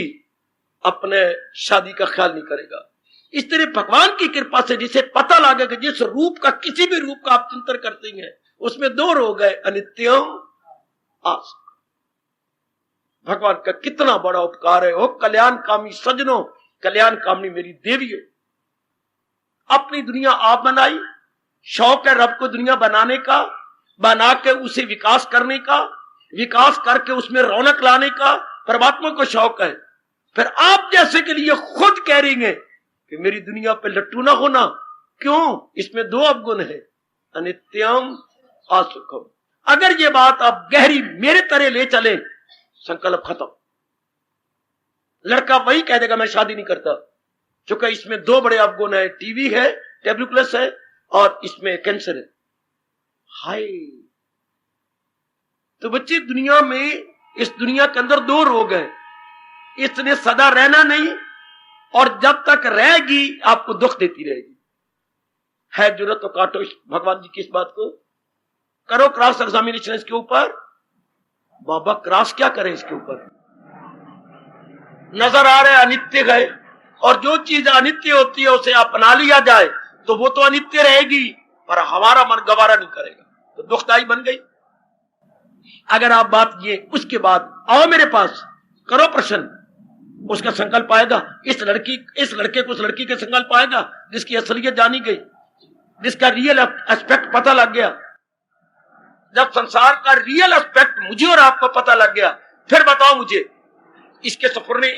अपने शादी का ख्याल नहीं करेगा। इस तरह भगवान की कृपा से जिसे पता लगे कि जिस रूप का, किसी भी रूप का आप चिंतन करते हैं, उसमें 2 रोग है, अनित्यम आसुख। भगवान का कितना बड़ा उपकार है। ओ कल्याण कामी सजनों, कल्याण कामनी मेरी देवियों, अपनी दुनिया आप बनाई। शौक है रब को दुनिया बनाने का, बना के उसे विकास करने का, विकास करके उसमें रौनक लाने का परमात्मा को शौक है। फिर आप जैसे के लिए खुद कह रही हैं कि मेरी दुनिया पे लट्टू ना होना। क्यों? इसमें 2 अवगुण है, अनित्यम आसुखम। अगर ये बात आप गहरी मेरे तरह ले चले, संकल्प खत्म। लड़का वही कह देगा मैं शादी नहीं करता, क्योंकि इसमें 2 बड़े अवगुण है, टीबी है, ट्यूबरकुलोसिस है और इसमें कैंसर है। हाय, तो बच्चे दुनिया में, इस दुनिया के अंदर 2 रोग है। इसने सदा रहना नहीं, और जब तक रहेगी आपको दुख देती रहेगी। है जरूरत तो काटो भगवान जी की इस बात को, करो क्रॉस एग्जामिनेशन इसके ऊपर। बाबा क्रॉस क्या करें इसके ऊपर? नजर आ रहा है अनित्य है, और जो चीज अनित्य होती है उसे अपना लिया जाए तो वो तो अनित्य रहेगी, पर हमारा मन गवारा नहीं करेगा, तो दुखदाई बन गई। अगर आप बात ये, उसके बाद आओ मेरे पास, करो प्रश्न, उसका संकल्प आएगा। इस लड़के को उस लड़की के संकल्प आएगा जिसकी असलियत जानी गई, जिसका रियल एस्पेक्ट पता लग गया। जब संसार का रियल एस्पेक्ट मुझे और आपको पता लग गया, फिर बताओ मुझे इसके सफरने,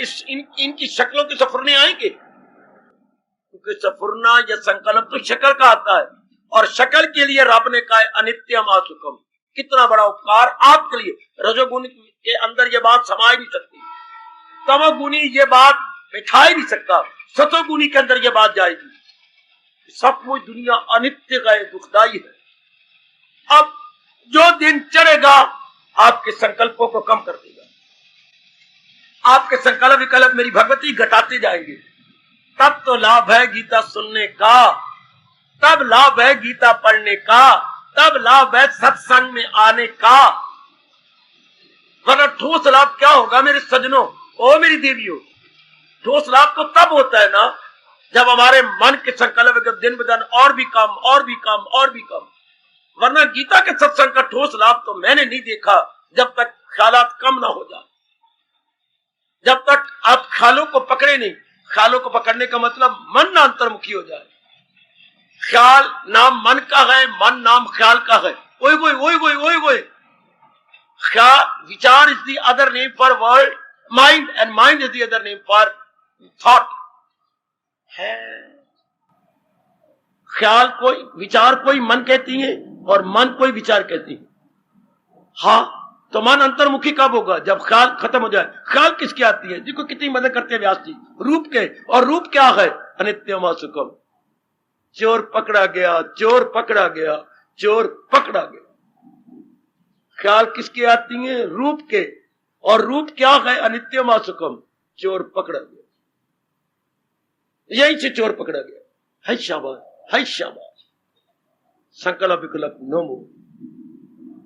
इनकी शक्लों के सफरने आएंगे? क्योंकि सफरना या संकल्प तो शक्ल का आता है, और शक्ल के लिए रब ने कहा अनित्यम असुखम। कितना बड़ा उपकार आपके लिए। रजोगुण के अंदर ये बात समा ही नहीं सकती, तमोगुणी ये बात बैठा ही नहीं सकता, सतोगुणी के अंदर ये बात जाएगी। सचमुच दुनिया अनित्य गए दुखदाई है। अब जो दिन चढ़ेगा आपके संकल्पों को कम कर देगा, आपके संकल्प विकल्प मेरी भगवती घटाते जाएंगे। तब तो लाभ है गीता सुनने का, तब लाभ है गीता पढ़ने का, तब लाभ है सत्संग में आने का। वरना ठोस लाभ क्या होगा मेरे सजनों, ओ मेरी देवियों? ठोस लाभ तो तब होता है ना जब हमारे मन के संकल्प दिन ब दिन और भी कम और भी कम और भी कम। वरना गीता के सत्संग का ठोस लाभ तो मैंने नहीं देखा जब तक ख्यालात कम ना हो जाए, जब तक आप ख्यालों को पकड़े नहीं। ख्यालों को पकड़ने का मतलब मन ना अंतर्मुखी हो जाए। ख्याल नाम मन का है, मन नाम ख्याल का है। ओए गोए ओए गोए ओए गोए। ख्याल, विचार is the other name for world, mind, and mind is the other name for thought है। ख्याल कोई, विचार कोई मन कहती है और मन कोई विचार कहती है। हाँ, तो मन अंतर्मुखी कब होगा? जब ख्याल खत्म हो जाए। ख्याल किसकी आती है? जिसको कितनी मदद करते हैं व्यास जी, रूप के। और रूप क्या है? अनित्यम असुखम। चोर पकड़ा गया, चोर पकड़ा गया, चोर पकड़ा गया। ख्याल किसके आती है? रूप के। और रूप क्या है? अनित्यम असुखम। चोर पकड़ा गया, यहीं से चोर पकड़ा गया। है शाबाश, है शाबाश। संकल्प विकल्प नो मोर।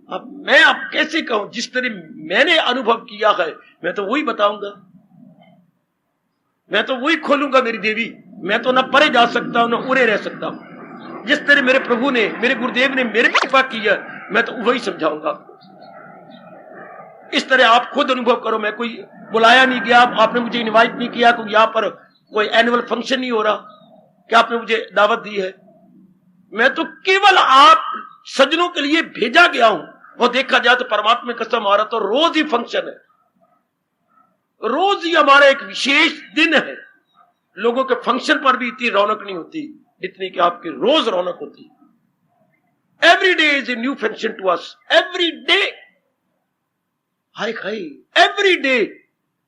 अब मैं आप कैसे कहूं? जिस तरह मैंने अनुभव किया है मैं तो वही बताऊंगा, मैं तो वही खोलूंगा मेरी देवी। मैं तो ना परे जा सकता हूं ना उरे रह सकता हूं। जिस तरह मेरे प्रभु ने, मेरे गुरुदेव ने मेरे कृपा की है, मैं तो वही समझाऊंगा। इस तरह आप खुद अनुभव करो। मैं कोई बुलाया नहीं गया, आपने मुझे इनवाइट नहीं किया, कोई यहां पर कोई एनुअल फंक्शन नहीं हो रहा कि आपने मुझे दावत दी है। मैं तो केवल आप सज्जनों के लिए भेजा गया हूं। वो देखा जाए तो परमात्मा कसम, हमारा तो रोज ही फंक्शन है, रोज ही हमारा एक विशेष दिन है। लोगों के फंक्शन पर भी इतनी रौनक नहीं होती जितनी कि आपकी रोज रौनक होती। Every day is a new function to us, every day. हाय हाय, एवरी डे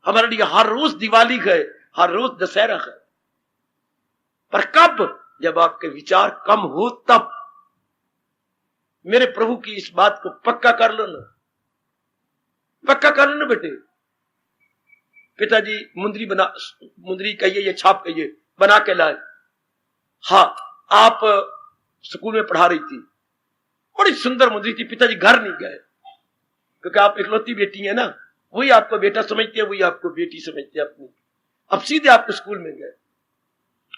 हमारे लिए हर रोज दिवाली है, हर रोज दशहरा है। पर कब? जब आपके विचार कम हो तब। मेरे प्रभु की इस बात को पक्का कर लो ना, पक्का कर लो ना बेटे। पिताजी मुंदरी कहिए या छाप कहिए बना के लाए। हाँ, आप स्कूल में पढ़ा रही थी, बड़ी सुंदर मुंदरी थी। पिताजी घर नहीं गए क्योंकि आप इकलौती बेटी है ना, वही आपको बेटा समझते हैं, वही आपको बेटी समझते हैं अपनी। अब सीधे आपको स्कूल में गए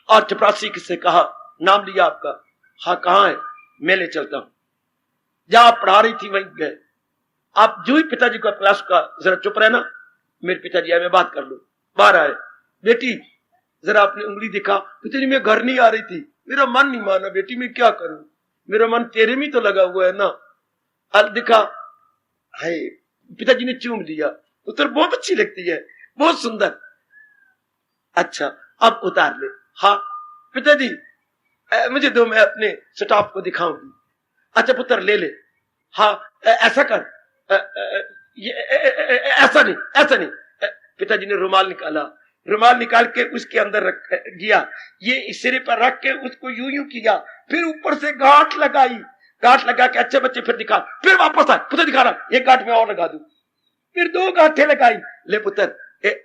और चपरासी से कहा, नाम लिया आपका? हाँ, कहाँ है? मैं ले चलता हूं। जहां आप पढ़ा रही थी वहीं गए। आप जो ही पिताजी को क्लास का, जरा चुप रहना, मेरे पिताजी आए, मैं बात कर लूं। बाहर आए, बेटी जरा अपनी उंगली दिखा। पिताजी मैं घर नहीं आ रही थी, मेरा मन नहीं माना बेटी, मैं क्या करूं, मेरा मन तेरे में तो लगा हुआ है ना। अल दिखा, है पिताजी ने चूम लिया। उत्तर बहुत अच्छी लगती है, बहुत सुंदर। अच्छा अब उतार ले। हाँ पिताजी मुझे दो, मैं अपने स्टाफ को दिखाऊंगी। अच्छा पुत्र ले ले। हाँ ऐसा कर, ऐसा नहीं, ऐसा नहीं। पिताजी ने रुमाल निकाला, रुमाल निकाल के उसके अंदर रख दिया, ये सिरे पर रख के उसको यूं यूं किया, फिर ऊपर से गांठ लगाई, गांठ लगा के अच्छे बच्चे फिर दिखा, फिर वापस आ, पुत्र दिखा रहा, एक गांठ में और लगा दूं, फिर दो गांठें लगाई। ले पुत्र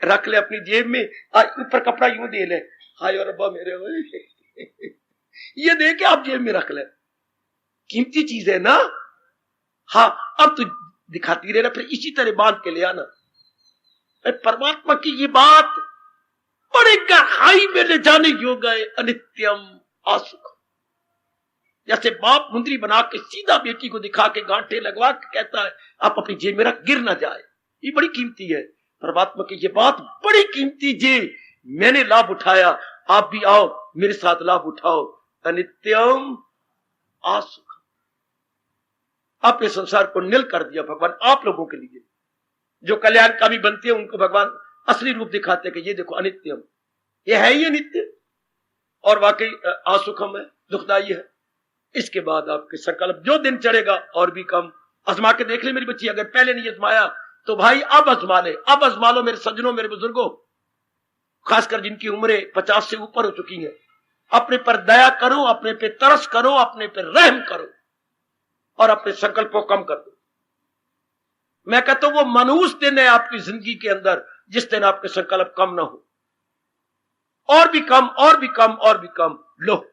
रख ले अपनी जेब में, ऊपर कपड़ा यूं दे ले। हाय और अब्बा मेरे, ये दे के आप जेब में रख ले, कीमती चीज है ना। हाँ अब तू दिखाती रहना, फिर इसी तरह बांध के ले आना। परमात्मा की ये बात बड़े गहराई में ले जाने योग्य है। अनित्यम असुख, जैसे बाप मुंदरी बना के सीधा बेटी को दिखा के गांठे लगवा के कहता है आप अपनी जेब में रख, गिर ना जाए, ये बड़ी कीमती है। परमात्मा की ये बात बड़ी कीमती जे मैंने लाभ उठाया, आप भी आओ मेरे साथ लाभ उठाओ। अनित्यम असुख। आप ये संसार को निल कर दिया भगवान आप लोगों के लिए। जो कल्याणकामी बनते हैं उनको भगवान असली रूप दिखाते हैं कि ये देखो अनित्यम, ये है ही अनित्य और वाकई असुखम है, दुखदाई है। इसके बाद आपके संकल्प जो दिन चढ़ेगा और भी कम। आजमा के देख ले मेरी बच्ची, अगर पहले नहीं आजमाया तो भाई अब आजमा ले, अब आजमा लो मेरे सज्जनों, मेरे बुजुर्गों, खासकर जिनकी उम्रें 50 से ऊपर हो चुकी हैं। अपने पर दया करो, अपने पे तरस करो, अपने पे रहम करो और अपने संकल्प को कम कर दो। मैं कहता हूं वो मनहूस दिन है आपकी जिंदगी के अंदर जिस दिन आपके संकल्प कम ना हो, और भी कम और भी कम और भी कम। लो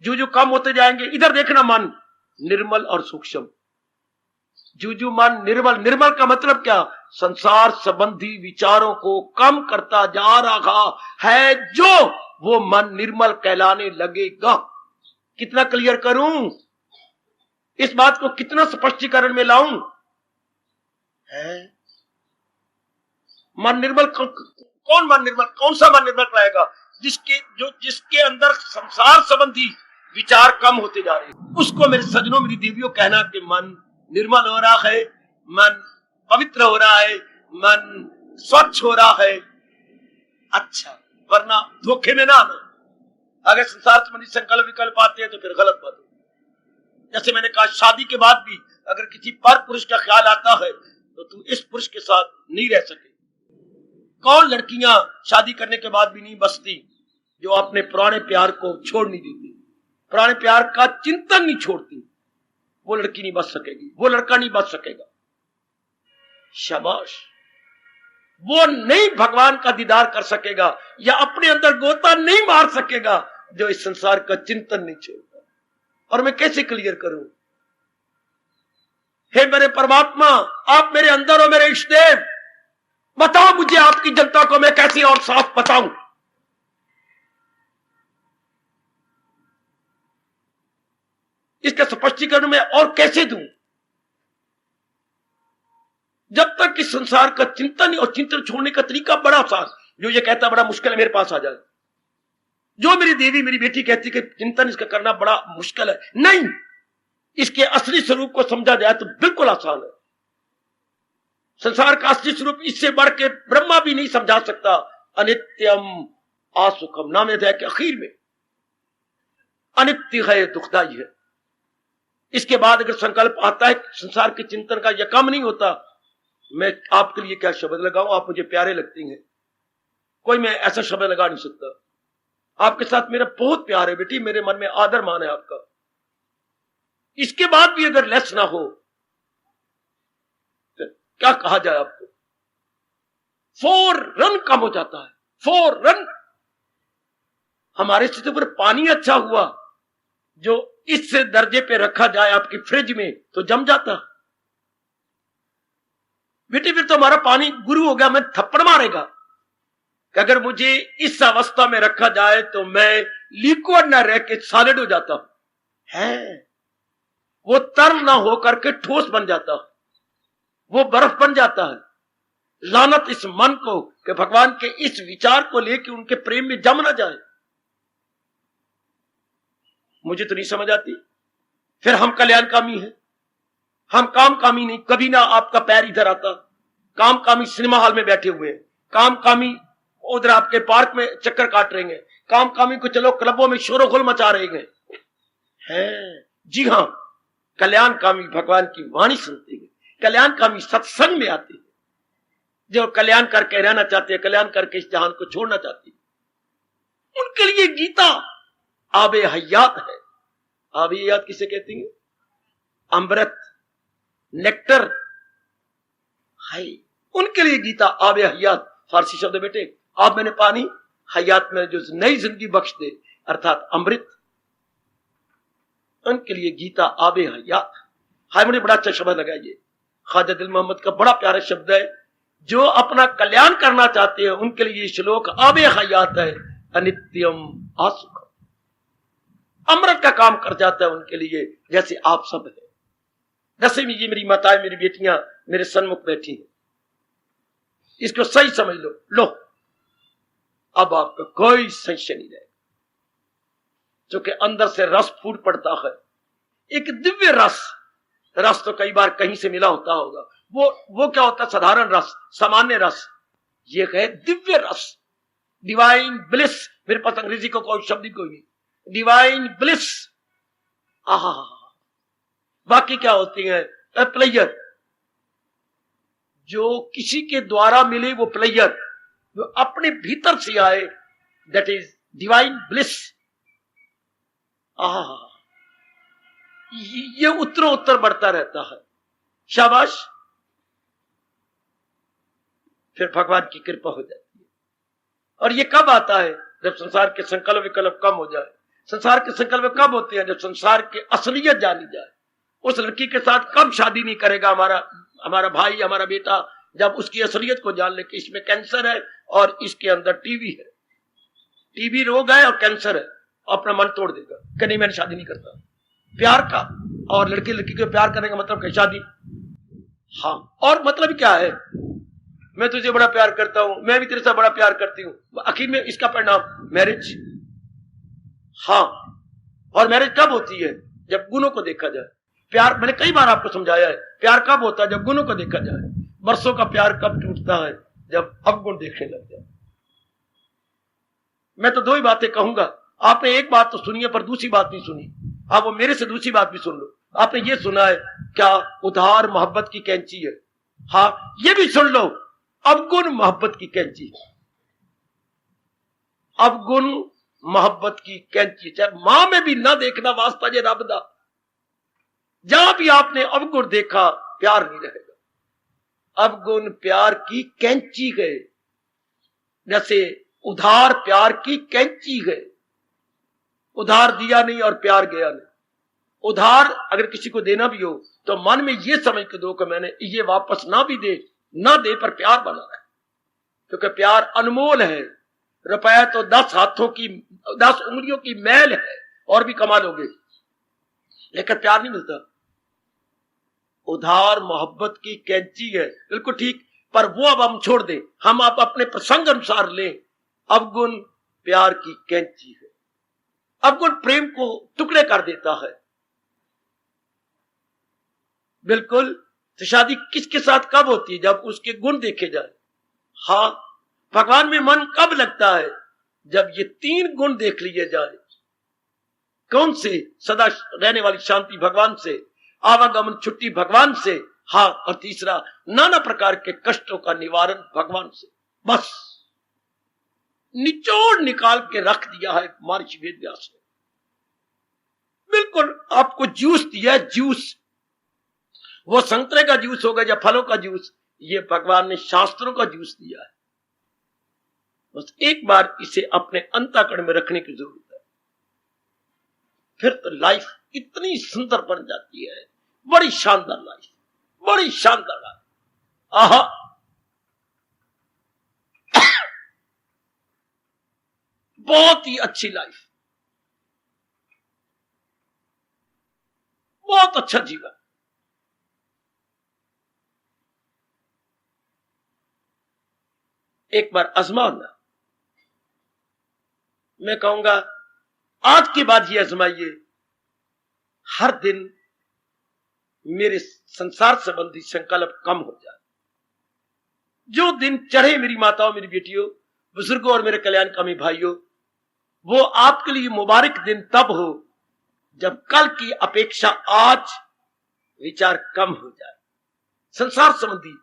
जो कम होते जाएंगे, इधर देखना मन निर्मल और सूक्ष्म। जो मन निर्मल, निर्मल का मतलब क्या? संसार संबंधी विचारों को कम करता जा रहा है जो, वो मन निर्मल कहलाने लगेगा। कितना क्लियर करूं इस बात को, कितना स्पष्टीकरण में लाऊं? है मन निर्मल कौन मन निर्मल, कौन सा मन निर्मल रहेगा? जिसके अंदर संसार संबंधी विचार कम होते जा रहे हैं, उसको मेरे सज्जनों मेरी देवियों कहना कि मन निर्मल हो रहा है, मन पवित्र हो रहा है, मन स्वच्छ हो रहा है। अच्छा, वरना धोखे में ना आना। अगर संसार संबंधी संकल्प विकल्प आते हैं तो फिर गलत बात हो। जैसे मैंने कहा, शादी के बाद भी अगर किसी पर पुरुष का ख्याल आता है तो तुम इस पुरुष के साथ नहीं रह सके। कौन लड़कियां शादी करने के बाद भी नहीं बसती जो अपने पुराने प्यार को छोड़ नहीं देती, पुराने प्यार का चिंतन नहीं छोड़ती? वो लड़की नहीं बच सकेगी, वो लड़का नहीं बच सकेगा। शाबाश। वो नहीं भगवान का दीदार कर सकेगा या अपने अंदर गोता नहीं मार सकेगा जो इस संसार का चिंतन नहीं छोड़ता। और मैं कैसे क्लियर करूं? हे मेरे परमात्मा, आप मेरे अंदर हो, मेरे इष्टदेव, बताओ मुझे आपकी जनता को मैं कैसे और साफ बताऊं। इसका स्पष्टीकरण मैं और कैसे दूं? जब तक इस संसार का चिंतन और चिंतन छोड़ने का तरीका बड़ा आसान, जो ये कहता बड़ा मुश्किल है मेरे पास आ जाए, जो मेरी देवी मेरी बेटी कहती कि चिंतन इसका करना बड़ा मुश्किल है, नहीं, इसके असली स्वरूप को समझा जाए तो बिल्कुल आसान है। संसार का असली स्वरूप इससे बढ़ के ब्रह्मा भी नहीं समझा सकता। अनित्यम असुखम, नाम अध्याय के आखिर में अनित्य है, दुखदाई है। इसके बाद अगर संकल्प आता है संसार के चिंतन का, यह काम नहीं होता। मैं आपके लिए क्या शब्द लगाऊं? आप मुझे प्यारे लगती हैं, कोई मैं ऐसा शब्द लगा नहीं सकता। आपके साथ मेरा बहुत प्यार है बेटी, मेरे मन में आदर मान है आपका। इसके बाद भी अगर लेस ना हो तो क्या कहा जाए आपको? फौरन कम हो जाता है, फौरन। हमारे स्थिति पर पानी अच्छा हुआ जो इस दर्जे पे रखा जाए आपकी फ्रिज में तो जम जाता। बेटी फिर तो हमारा पानी गुरु हो गया, मैं थप्पड़ मारेगा कि अगर मुझे इस अवस्था में रखा जाए तो मैं लिक्विड ना रह के सॉलिड हो जाता है। वो तरल ना होकर के ठोस बन जाता, वो बर्फ बन जाता है। लानत इस मन को कि भगवान के इस विचार को लेकर उनके प्रेम में जम ना जाए। मुझे तो नहीं समझ आती। फिर हम कल्याणकामी हैं, हम कामकामी नहीं। कभी ना आपका पैर इधर आता। कामकामी सिनेमा हॉल में बैठे हुए हैं, कामकामी उधर आपके पार्क में चक्कर काट रहे हैं, कामकामी को चलो क्लबों में शोरगुल मचा रहे हैं। जी हां, कल्याणकामी भगवान की वाणी सुनते हैं, कल्याणकामी सत्संग में आते हैं, जो कल्याण करके रहना चाहते हैं, कल्याण करके इस जहान को छोड़ना चाहते हैं। उनके लिए गीता आबे हयात है। आबे हयात किसे कहती है? अमृत, नेक्टर है। उनके लिए गीता आबे हयात, फारसी शब्द बेटे। आप मैंने पानी, हयात में जो नई जिंदगी बख्श दे, अर्थात अमृत। उनके लिए गीता आबे हयात। हाय, मुझे बड़ा अच्छा शब्द लगा ये, ख्वाजा दिल मोहम्मद का बड़ा प्यारा शब्द है। जो अपना कल्याण करना चाहते हैं उनके लिए ये श्लोक आबे हयात है। अनित्यम असुख, अमृत का काम कर जाता है उनके लिए, जैसे आप सब है। जैसे भी ये मेरी माताएं, मेरी बेटियां मेरे सन्मुख बैठी हैं, इसको सही समझ लो। लो, अब आपका कोई संशय नहीं रहेगा, जो कि अंदर से रस फूट पड़ता है, एक दिव्य रस रस तो कई बार कहीं से मिला होता होगा। वो क्या होता है? साधारण रस, सामान्य रस। ये है दिव्य रस, डिवाइन ब्लिस। मेरे पास अंग्रेजी को कोई शब्द ही कोई नहीं, डिवाइन ब्लिस। आहा, बाकी क्या होती है? प्लेजर, जो किसी के द्वारा मिले वो प्लेजर, जो अपने भीतर से आए, दैट इज डिवाइन ब्लिस। आहा, ये उत्तरों उत्तर बढ़ता रहता है। शाबाश। फिर भगवान की कृपा हो जाती है। और ये कब आता है? जब संसार के संकल्प विकल्प कम हो जाए। संसार के संकल्प कब होते हैं? जब संसार की असलियत जानी जाए। उस लड़की के साथ कब शादी नहीं करेगा हमारा भाई, हमारा बेटा? जब उसकी असलियत को जान ले कि इसमें कैंसर है और इसके अंदर टीबी है, टीबी रोग है और कैंसर है, अपना मन तोड़ देगा कि नहीं, मैंने शादी नहीं करता। प्यार का, और लड़की को प्यार करने का मतलब क्या? शादी। हाँ, और मतलब क्या है? मैं तुझे बड़ा प्यार करता हूं, मैं भी तेरे साथ बड़ा प्यार करती हूं। आखिर में इसका परिणाम मैरिज। हाँ, और मैरिज कब होती है? जब गुणों को देखा जाए। प्यार मैंने कई बार आपको समझाया है, प्यार कब होता है? जब गुणों को देखा जाए। बरसों का प्यार कब टूटता है? जब अवगुण देखने लग जाए। मैं तो दो ही बातें कहूंगा। आपने एक बात तो सुनी है पर दूसरी बात नहीं सुनी। आप वो मेरे से दूसरी बात भी सुन लो। आपने ये सुना है क्या? उधार मोहब्बत की कैंची है। हाँ, ये भी सुन लो, अवगुण मोहब्बत की कैंची है। अवगुण मोहब्बत की कैंची। चाहे मां में भी ना देखना वास्ता जे रब दा, जहां भी आपने अवगुण देखा, प्यार नहीं रहेगा। अवगुण प्यार की कैंची है, जैसे उधार प्यार की कैंची है। उधार दिया नहीं और प्यार गया नहीं। उधार अगर किसी को देना भी हो तो मन में ये समझ के दो कि मैंने ये वापस ना भी दे पर प्यार बना है, क्योंकि प्यार अनमोल है। रुपया तो 10 हाथों की 10 उंगलियों की मैल है और भी कमा लोगे, लेकिन प्यार नहीं मिलता। उधार मोहब्बत की कैंची है, बिल्कुल ठीक, पर वो अब हम छोड़ दें, हम आप अपने प्रसंग अनुसार लें। अवगुण प्यार की कैंची है। अवगुण प्रेम को टुकड़े कर देता है। बिल्कुल। तो शादी किसके साथ कब होती है? जब उसके गुण देखे जाए। हाँ, भगवान में मन कब लगता है? जब ये 3 गुण देख लिए जाए। कौन से? सदा रहने वाली शांति भगवान से, आवागमन छुट्टी भगवान से, हाँ, और तीसरा नाना प्रकार के कष्टों का निवारण भगवान से। बस निचोड़ निकाल के रख दिया है महर्षि वेदव्यास ने। बिल्कुल आपको जूस दिया है, जूस। वो संतरे का जूस होगा या फलों का जूस, ये भगवान ने शास्त्रों का जूस दिया है। बस एक बार इसे अपने अंतःकरण में रखने की जरूरत है, फिर तो लाइफ इतनी सुंदर बन जाती है। बड़ी शानदार लाइफ, बड़ी शानदार लाइफ। आहा, बहुत ही अच्छी लाइफ, बहुत अच्छा जीवन। एक बार आजमाना, मैं कहूंगा आज के बाद ये आजमाइए। हर दिन मेरे संसार संबंधी संकल्प कम हो जाए। जो दिन चढ़े मेरी माताओं, मेरी बेटियों, बुजुर्गों और मेरे कल्याणकामी भाइयों, वो आपके लिए मुबारक दिन तब हो जब कल की अपेक्षा आज विचार कम हो जाए। संसार संबंधी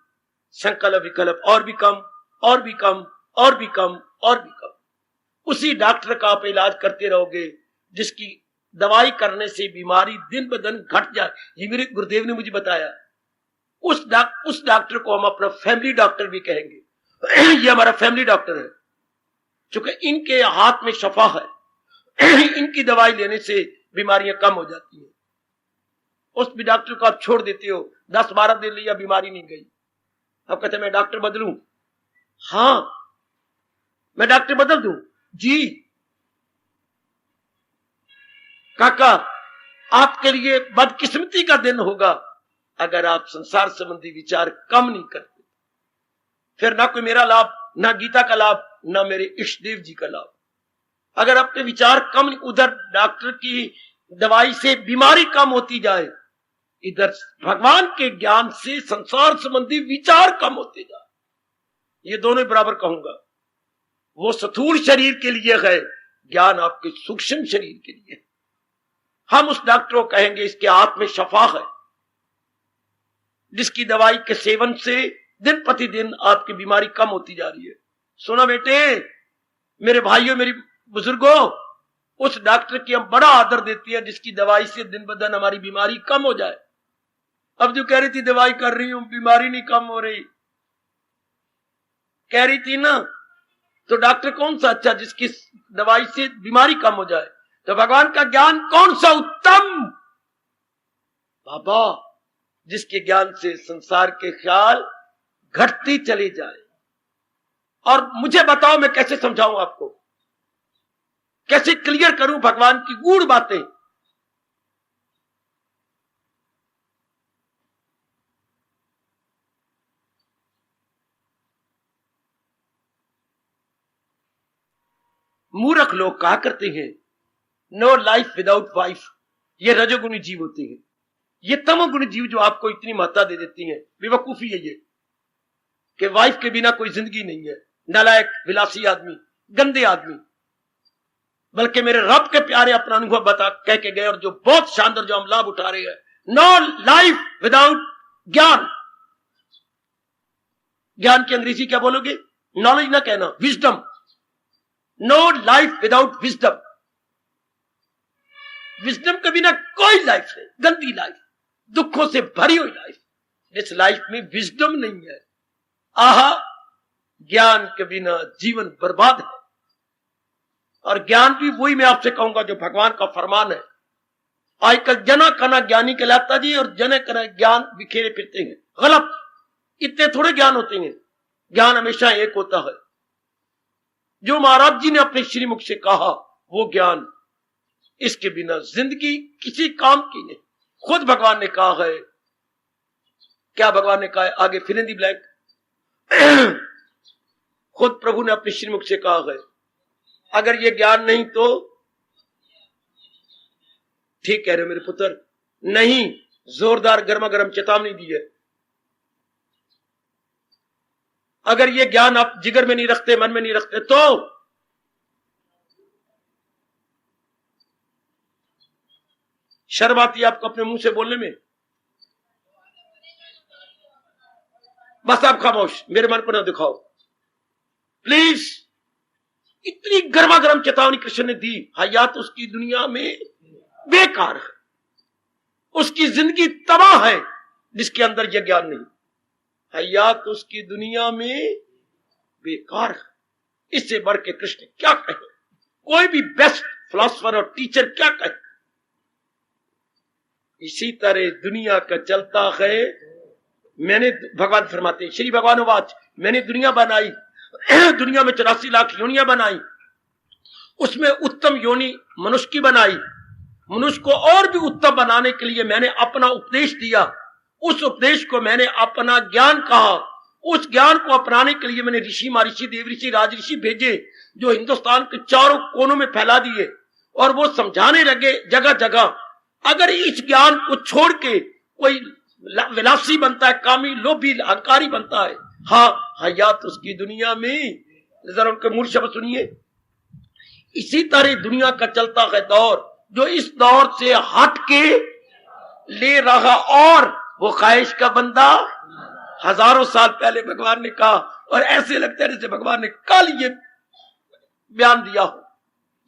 संकल्प विकल्प और भी कम, और भी कम, और भी कम, और भी कम। उसी डॉक्टर का आप इलाज करते रहोगे जिसकी दवाई करने से बीमारी दिन ब दिन घट जाए। ये मेरे गुरुदेव ने मुझे बताया। उस डॉक्टर को हम अपना फैमिली डॉक्टर भी कहेंगे। ये हमारा फैमिली डॉक्टर है, क्योंकि इनके हाथ में शफा है। इनकी दवाई लेने से बीमारियां कम हो जाती है। उस भी डॉक्टर को आप छोड़ देते हो, 10-12 दिन लिया, बीमारी नहीं गई। आप कहते मैं डॉक्टर बदलूं? हाँ, मैं डॉक्टर बदल दूं जी। काका, आपके लिए बदकिस्मती का दिन होगा अगर आप संसार संबंधी विचार कम नहीं करते। फिर ना कोई मेरा लाभ, ना गीता का लाभ, ना मेरे इष्ट देव जी का लाभ। अगर आपके विचार कम, उधर डॉक्टर की दवाई से बीमारी कम होती जाए इधर भगवान के ज्ञान से संसार संबंधी विचार कम होते जा, ये दोनों बराबर कहूंगा। वो स्थूल शरीर के लिए है, ज्ञान आपके सूक्ष्म शरीर के लिए। हम उस डॉक्टर को कहेंगे इसके हाथ में शफा है, जिसकी दवाई के सेवन से दिन प्रतिदिन आपकी बीमारी कम होती जा रही है। सुना बेटे, मेरे भाइयों, मेरी बुजुर्गों, उस डॉक्टर की हम बड़ा आदर देती है जिसकी दवाई से दिन ब दिन हमारी बीमारी कम हो जाए। अब जो कह रही थी दवाई कर रही हूं, बीमारी नहीं कम हो रही, कह रही थी ना, तो डॉक्टर कौन सा अच्छा जिसकी दवाई से बीमारी कम हो जाए? तो भगवान का ज्ञान कौन सा उत्तम? बाबा, जिसके ज्ञान से संसार के ख्याल घटती चली जाए। और मुझे बताओ मैं कैसे समझाऊं आपको, कैसे क्लियर करूं भगवान की गूढ़ बातें? मूर्ख लोग कहा करते हैं नो लाइफ विदाउट वाइफ, ये रजोगुणी जीव होते हैं। ये तमोगुणी जीव जो आपको इतनी महत्ता दे देती हैं, बेवकूफी है ये कि वाइफ के बिना कोई जिंदगी नहीं है। नालायक, विलासी आदमी, गंदे आदमी। बल्कि मेरे रब के प्यारे अपना अनुभव बता कह के गए, और जो बहुत शानदार जो हम लाभ उठा रहे हैं, नो लाइफ विदाउट ज्ञान। ज्ञान की अंग्रेजी क्या बोलोगे? नॉलेज ना कहना, wisdom. No life without wisdom. Wisdom के बिना कोई लाइफ है, गंदी लाइफ, दुखों से भरी हुई लाइफ। जिस लाइफ में विजडम नहीं है, आहा, ज्ञान के बिना जीवन बर्बाद है। और ज्ञान भी वही मैं आपसे कहूंगा जो भगवान का फरमान है। आजकल जना कना ज्ञानी कहलाता जी, और जने कना ज्ञान बिखेरे फिरते हैं। गलत, इतने थोड़े ज्ञान होते हैं। ज्ञान हमेशा एक होता है। जो महाराज जी ने अपने श्रीमुख से कहा वो ज्ञान, इसके बिना जिंदगी किसी काम की नहीं। खुद भगवान ने कहा है, क्या भगवान ने कहा है? आगे फिल इन द ब्लैंक। खुद प्रभु ने अपने श्रीमुख से कहा है, अगर ये ज्ञान नहीं तो, ठीक कह रहे हो मेरे पुत्र, नहीं, जोरदार गर्मा गर्म चेतावनी दी है। अगर ये ज्ञान आप जिगर में नहीं रखते, मन में नहीं रखते, तो शर्म आती है आपको अपने मुंह से बोलने में। बस आप खामोश, मेरे मन को ना दिखाओ प्लीज। इतनी गर्मा गर्म चेतावनी कृष्ण ने दी। हयात उसकी दुनिया में बेकार है, उसकी जिंदगी तबाह है जिसके अंदर यह ज्ञान नहीं। हयात उसकी दुनिया में बेकार है। इससे बढ़ के कृष्ण क्या कहे? कोई भी बेस्ट फिलोसोफर और टीचर क्या कहे? इसी तरह दुनिया का चलता है। मैंने, भगवान फरमाते हैं, श्री भगवान वाच, मैंने दुनिया बनाई, दुनिया में 84 लाख योनियां बनाई, उसमें उत्तम योनि मनुष्य की बनाई। मनुष्य को और भी उत्तम बनाने के लिए मैंने अपना उपदेश दिया। उस उपदेश को मैंने अपना ज्ञान कहा। उस ज्ञान को अपनाने के लिए मैंने ऋषि, महर्षि, देवऋषि, राजऋषि भेजे, जो हिंदुस्तान के चारों कोनों में फैला दिए, और वो समझाने लगे जगह जगह। अगर इस ज्ञान को छोड़ के कोई विलासी बनता है, कामी, लोभी, अहंकारी बनता है, हाँ, हयात उसकी दुनिया में, जरा उनके मूल शब्द सुनिए, इसी तरह दुनिया का चलता है दौर, जो इस दौर से हट के ले रहा, और वो ख्वाहिश का बंदा। हजारों साल पहले भगवान ने कहा, और ऐसे लगता है जैसे भगवान ने कल ये बयान दिया हो,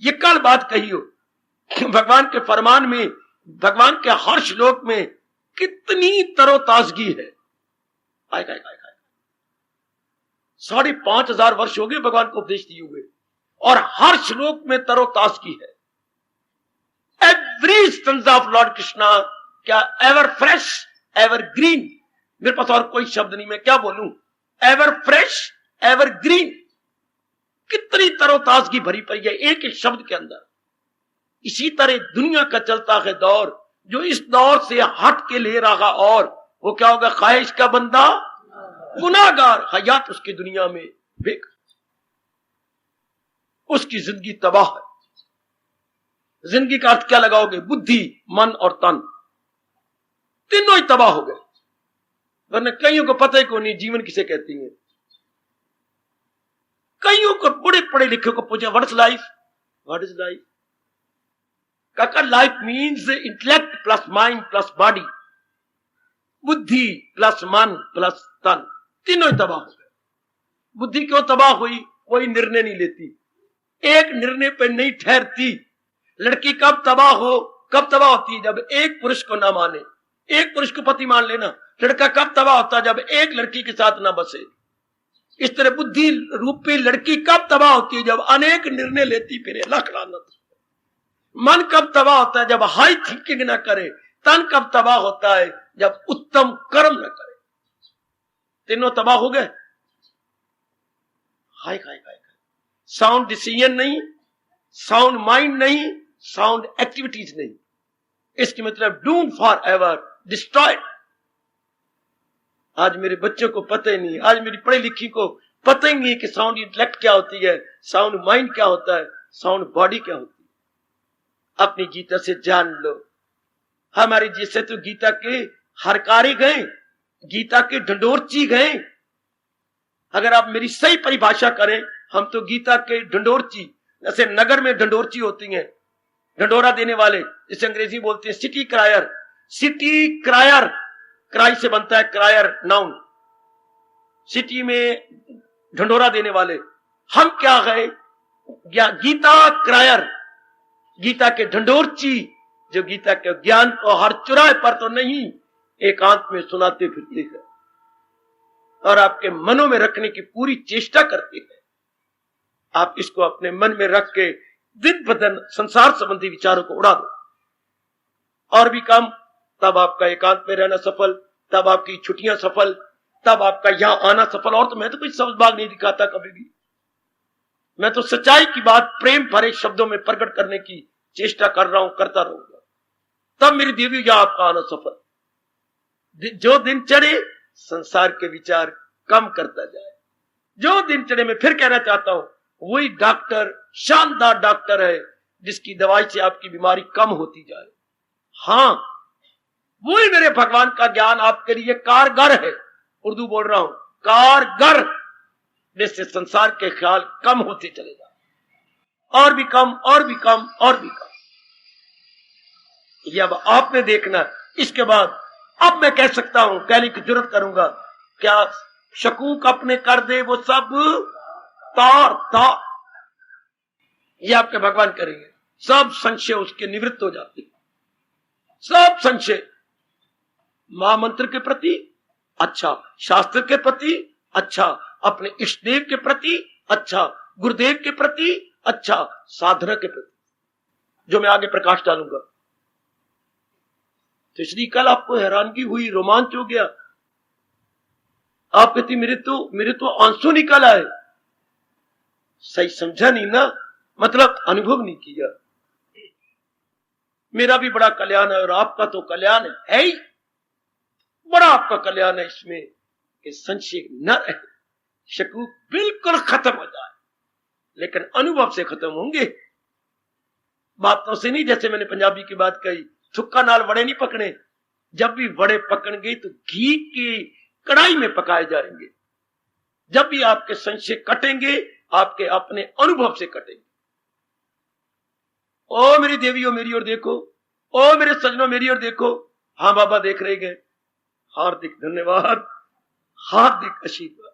ये कल बात कही हो। भगवान के फरमान में, भगवान के हर श्लोक में कितनी तरोताजगी है। 5,500 वर्ष हो गए भगवान को उपदेश दिए हुए, और हर श्लोक में तरोताजगी है। Every stanza of Lord Krishna, क्या एवर फ्रेश, एवर ग्रीन। मेरे पास और कोई शब्द नहीं, मैं क्या बोलूं। एवर फ्रेश, एवर ग्रीन, कितनी तरोताजगी भरी पड़ी है एक एक शब्द के अंदर। इसी तरह दुनिया का चलता है दौर, जो इस दौर से हट के ले रहा, और वो क्या होगा? ख्वाहिश का बंदा, गुनाहगार। हयात उसकी दुनिया में बेकार, उसकी जिंदगी तबाह है। जिंदगी का अर्थ क्या लगाओगे? बुद्धि, मन और तन। तीनों ही तबाह हो गए। वरना कईयों को पता ही को नहीं जीवन किसे कहती है। कईयों को बड़े पढ़े लिखे को पूछा what is life, what is life? काका life means intellect plus mind plus body, बुद्धि प्लस मन प्लस तन, तीनों ही तबाह हो गए। बुद्धि क्यों तबाह हुई? कोई निर्णय नहीं लेती, एक निर्णय पे नहीं ठहरती। लड़की कब तबाह होती है? जब एक पुरुष को ना माने, एक पुरुष को पति मान लेना। लड़का कब तबाह होता है? जब एक लड़की के साथ ना बसे। इस तरह बुद्धि रूपी लड़की कब तबाह होती है? जब अनेक निर्णय लेती फिरे। लाख लानत। मन कब तबाह होता है? जब हाई थिंकिंग ना करे। तन कब तबाह होता है? जब उत्तम कर्म न करे। तीनों तबाह हो गए। हाय हाय हाय, साउंड डिसीजन नहीं, साउंड माइंड नहीं, साउंड एक्टिविटीज नहीं। इसकी मतलब डूम फॉर एवर, डिस्ट्रॉयड। आज मेरे बच्चों को पता ही नहीं, आज मेरी पढ़ी लिखी को पता ही नहीं कि साउंड इंटेलेक्ट क्या होती है, साउंड माइंड क्या होता है, साउंड बॉडी क्या होती है। अपनी गीता से जान लो। हमारे जैसे तो गीता के हरकारी गए, गीता के ढंडोरची गए। अगर आप मेरी सही परिभाषा करें, हम तो गीता के ढंडोरची, जैसे नगर में ढंडोरची होती हैं, ढंडोरा देने वाले, जिसे अंग्रेजी बोलते हैं सिटी क्रायर। सिटी क्रायर, क्राई से बनता है क्रायर नाउन, सिटी में ढंडोरा देने वाले। हम क्या गए? गीता क्रायर, गीता के ढंडोरची, जो गीता के ज्ञान को हर चुराहे पर तो नहीं, एकांत में सुनाते फिरते हैं और आपके मनों में रखने की पूरी चेष्टा करते हैं। आप इसको अपने मन में रख के दिन ब दिन संसार संबंधी विचारों को उड़ा दो। और भी कम, तब आपका एकांत में रहना सफल, तब आपकी छुट्टियां सफल, तब आपका यहां आना सफल। और तो मैं तो कुछ समझ भाग नहीं दिखाता कभी भी। मैं तो सच्चाई की बात प्रेम भरे शब्दों में प्रकट करने की चेष्टा कर रहा हूं, करता रहूंगा। तब मेरी देवी यहां आपका आना सफल। जो दिन चढ़े संसार के विचार कम करता जाए। जो दिन चढ़े, मैं फिर कहना चाहता हूं, वही डॉक्टर शानदार डॉक्टर है जिसकी दवाई से आपकी बीमारी कम होती जाए। हां, वही मेरे भगवान का ज्ञान आपके लिए कारगर है। उर्दू बोल रहा हूं, कारगर, जिससे संसार के ख्याल कम होते चले जाए। और भी कम, और भी कम, और भी कम। ये अब आपने देखना। इसके बाद अब मैं कह सकता हूं, कहने की जरूरत करूंगा, क्या शकूक अपने कर दे वो सब तार तार, ये आपके भगवान करेंगे। सब संशय उसके निवृत्त हो जाते, सब संशय। महामंत्र के प्रति अच्छा, शास्त्र के प्रति अच्छा, अपने इष्ट देव के प्रति अच्छा, गुरुदेव के प्रति अच्छा, साधना के प्रति, जो मैं आगे प्रकाश डालूंगा। तो इसलिए कल आपको हैरानगी हुई, रोमांच हो गया। आप कहती मेरे तो आंसू निकल आए। सही समझा नहीं ना, मतलब अनुभव नहीं किया। मेरा भी बड़ा कल्याण है और आपका तो कल्याण है ही, बड़ा आपका कल्याण है इसमें कि संशय न रहे, शकूक बिल्कुल खत्म हो जाए। लेकिन अनुभव से खत्म होंगे, बातों से नहीं। जैसे मैंने पंजाबी की बात कही, थुक्का नाल वड़े नहीं पकने। जब भी वड़े पकड़ेंगे तो घी की कढ़ाई में पकाए जाएंगे। जब भी आपके संशय कटेंगे, आपके अपने अनुभव से कटेंगे। ओ मेरी देवियों, मेरी ओर देखो। ओ मेरे सज्जनों, मेरी ओर देखो। हाँ बाबा, देख रहे गए। हार्दिक धन्यवाद, हार्दिक आशीर्वाद।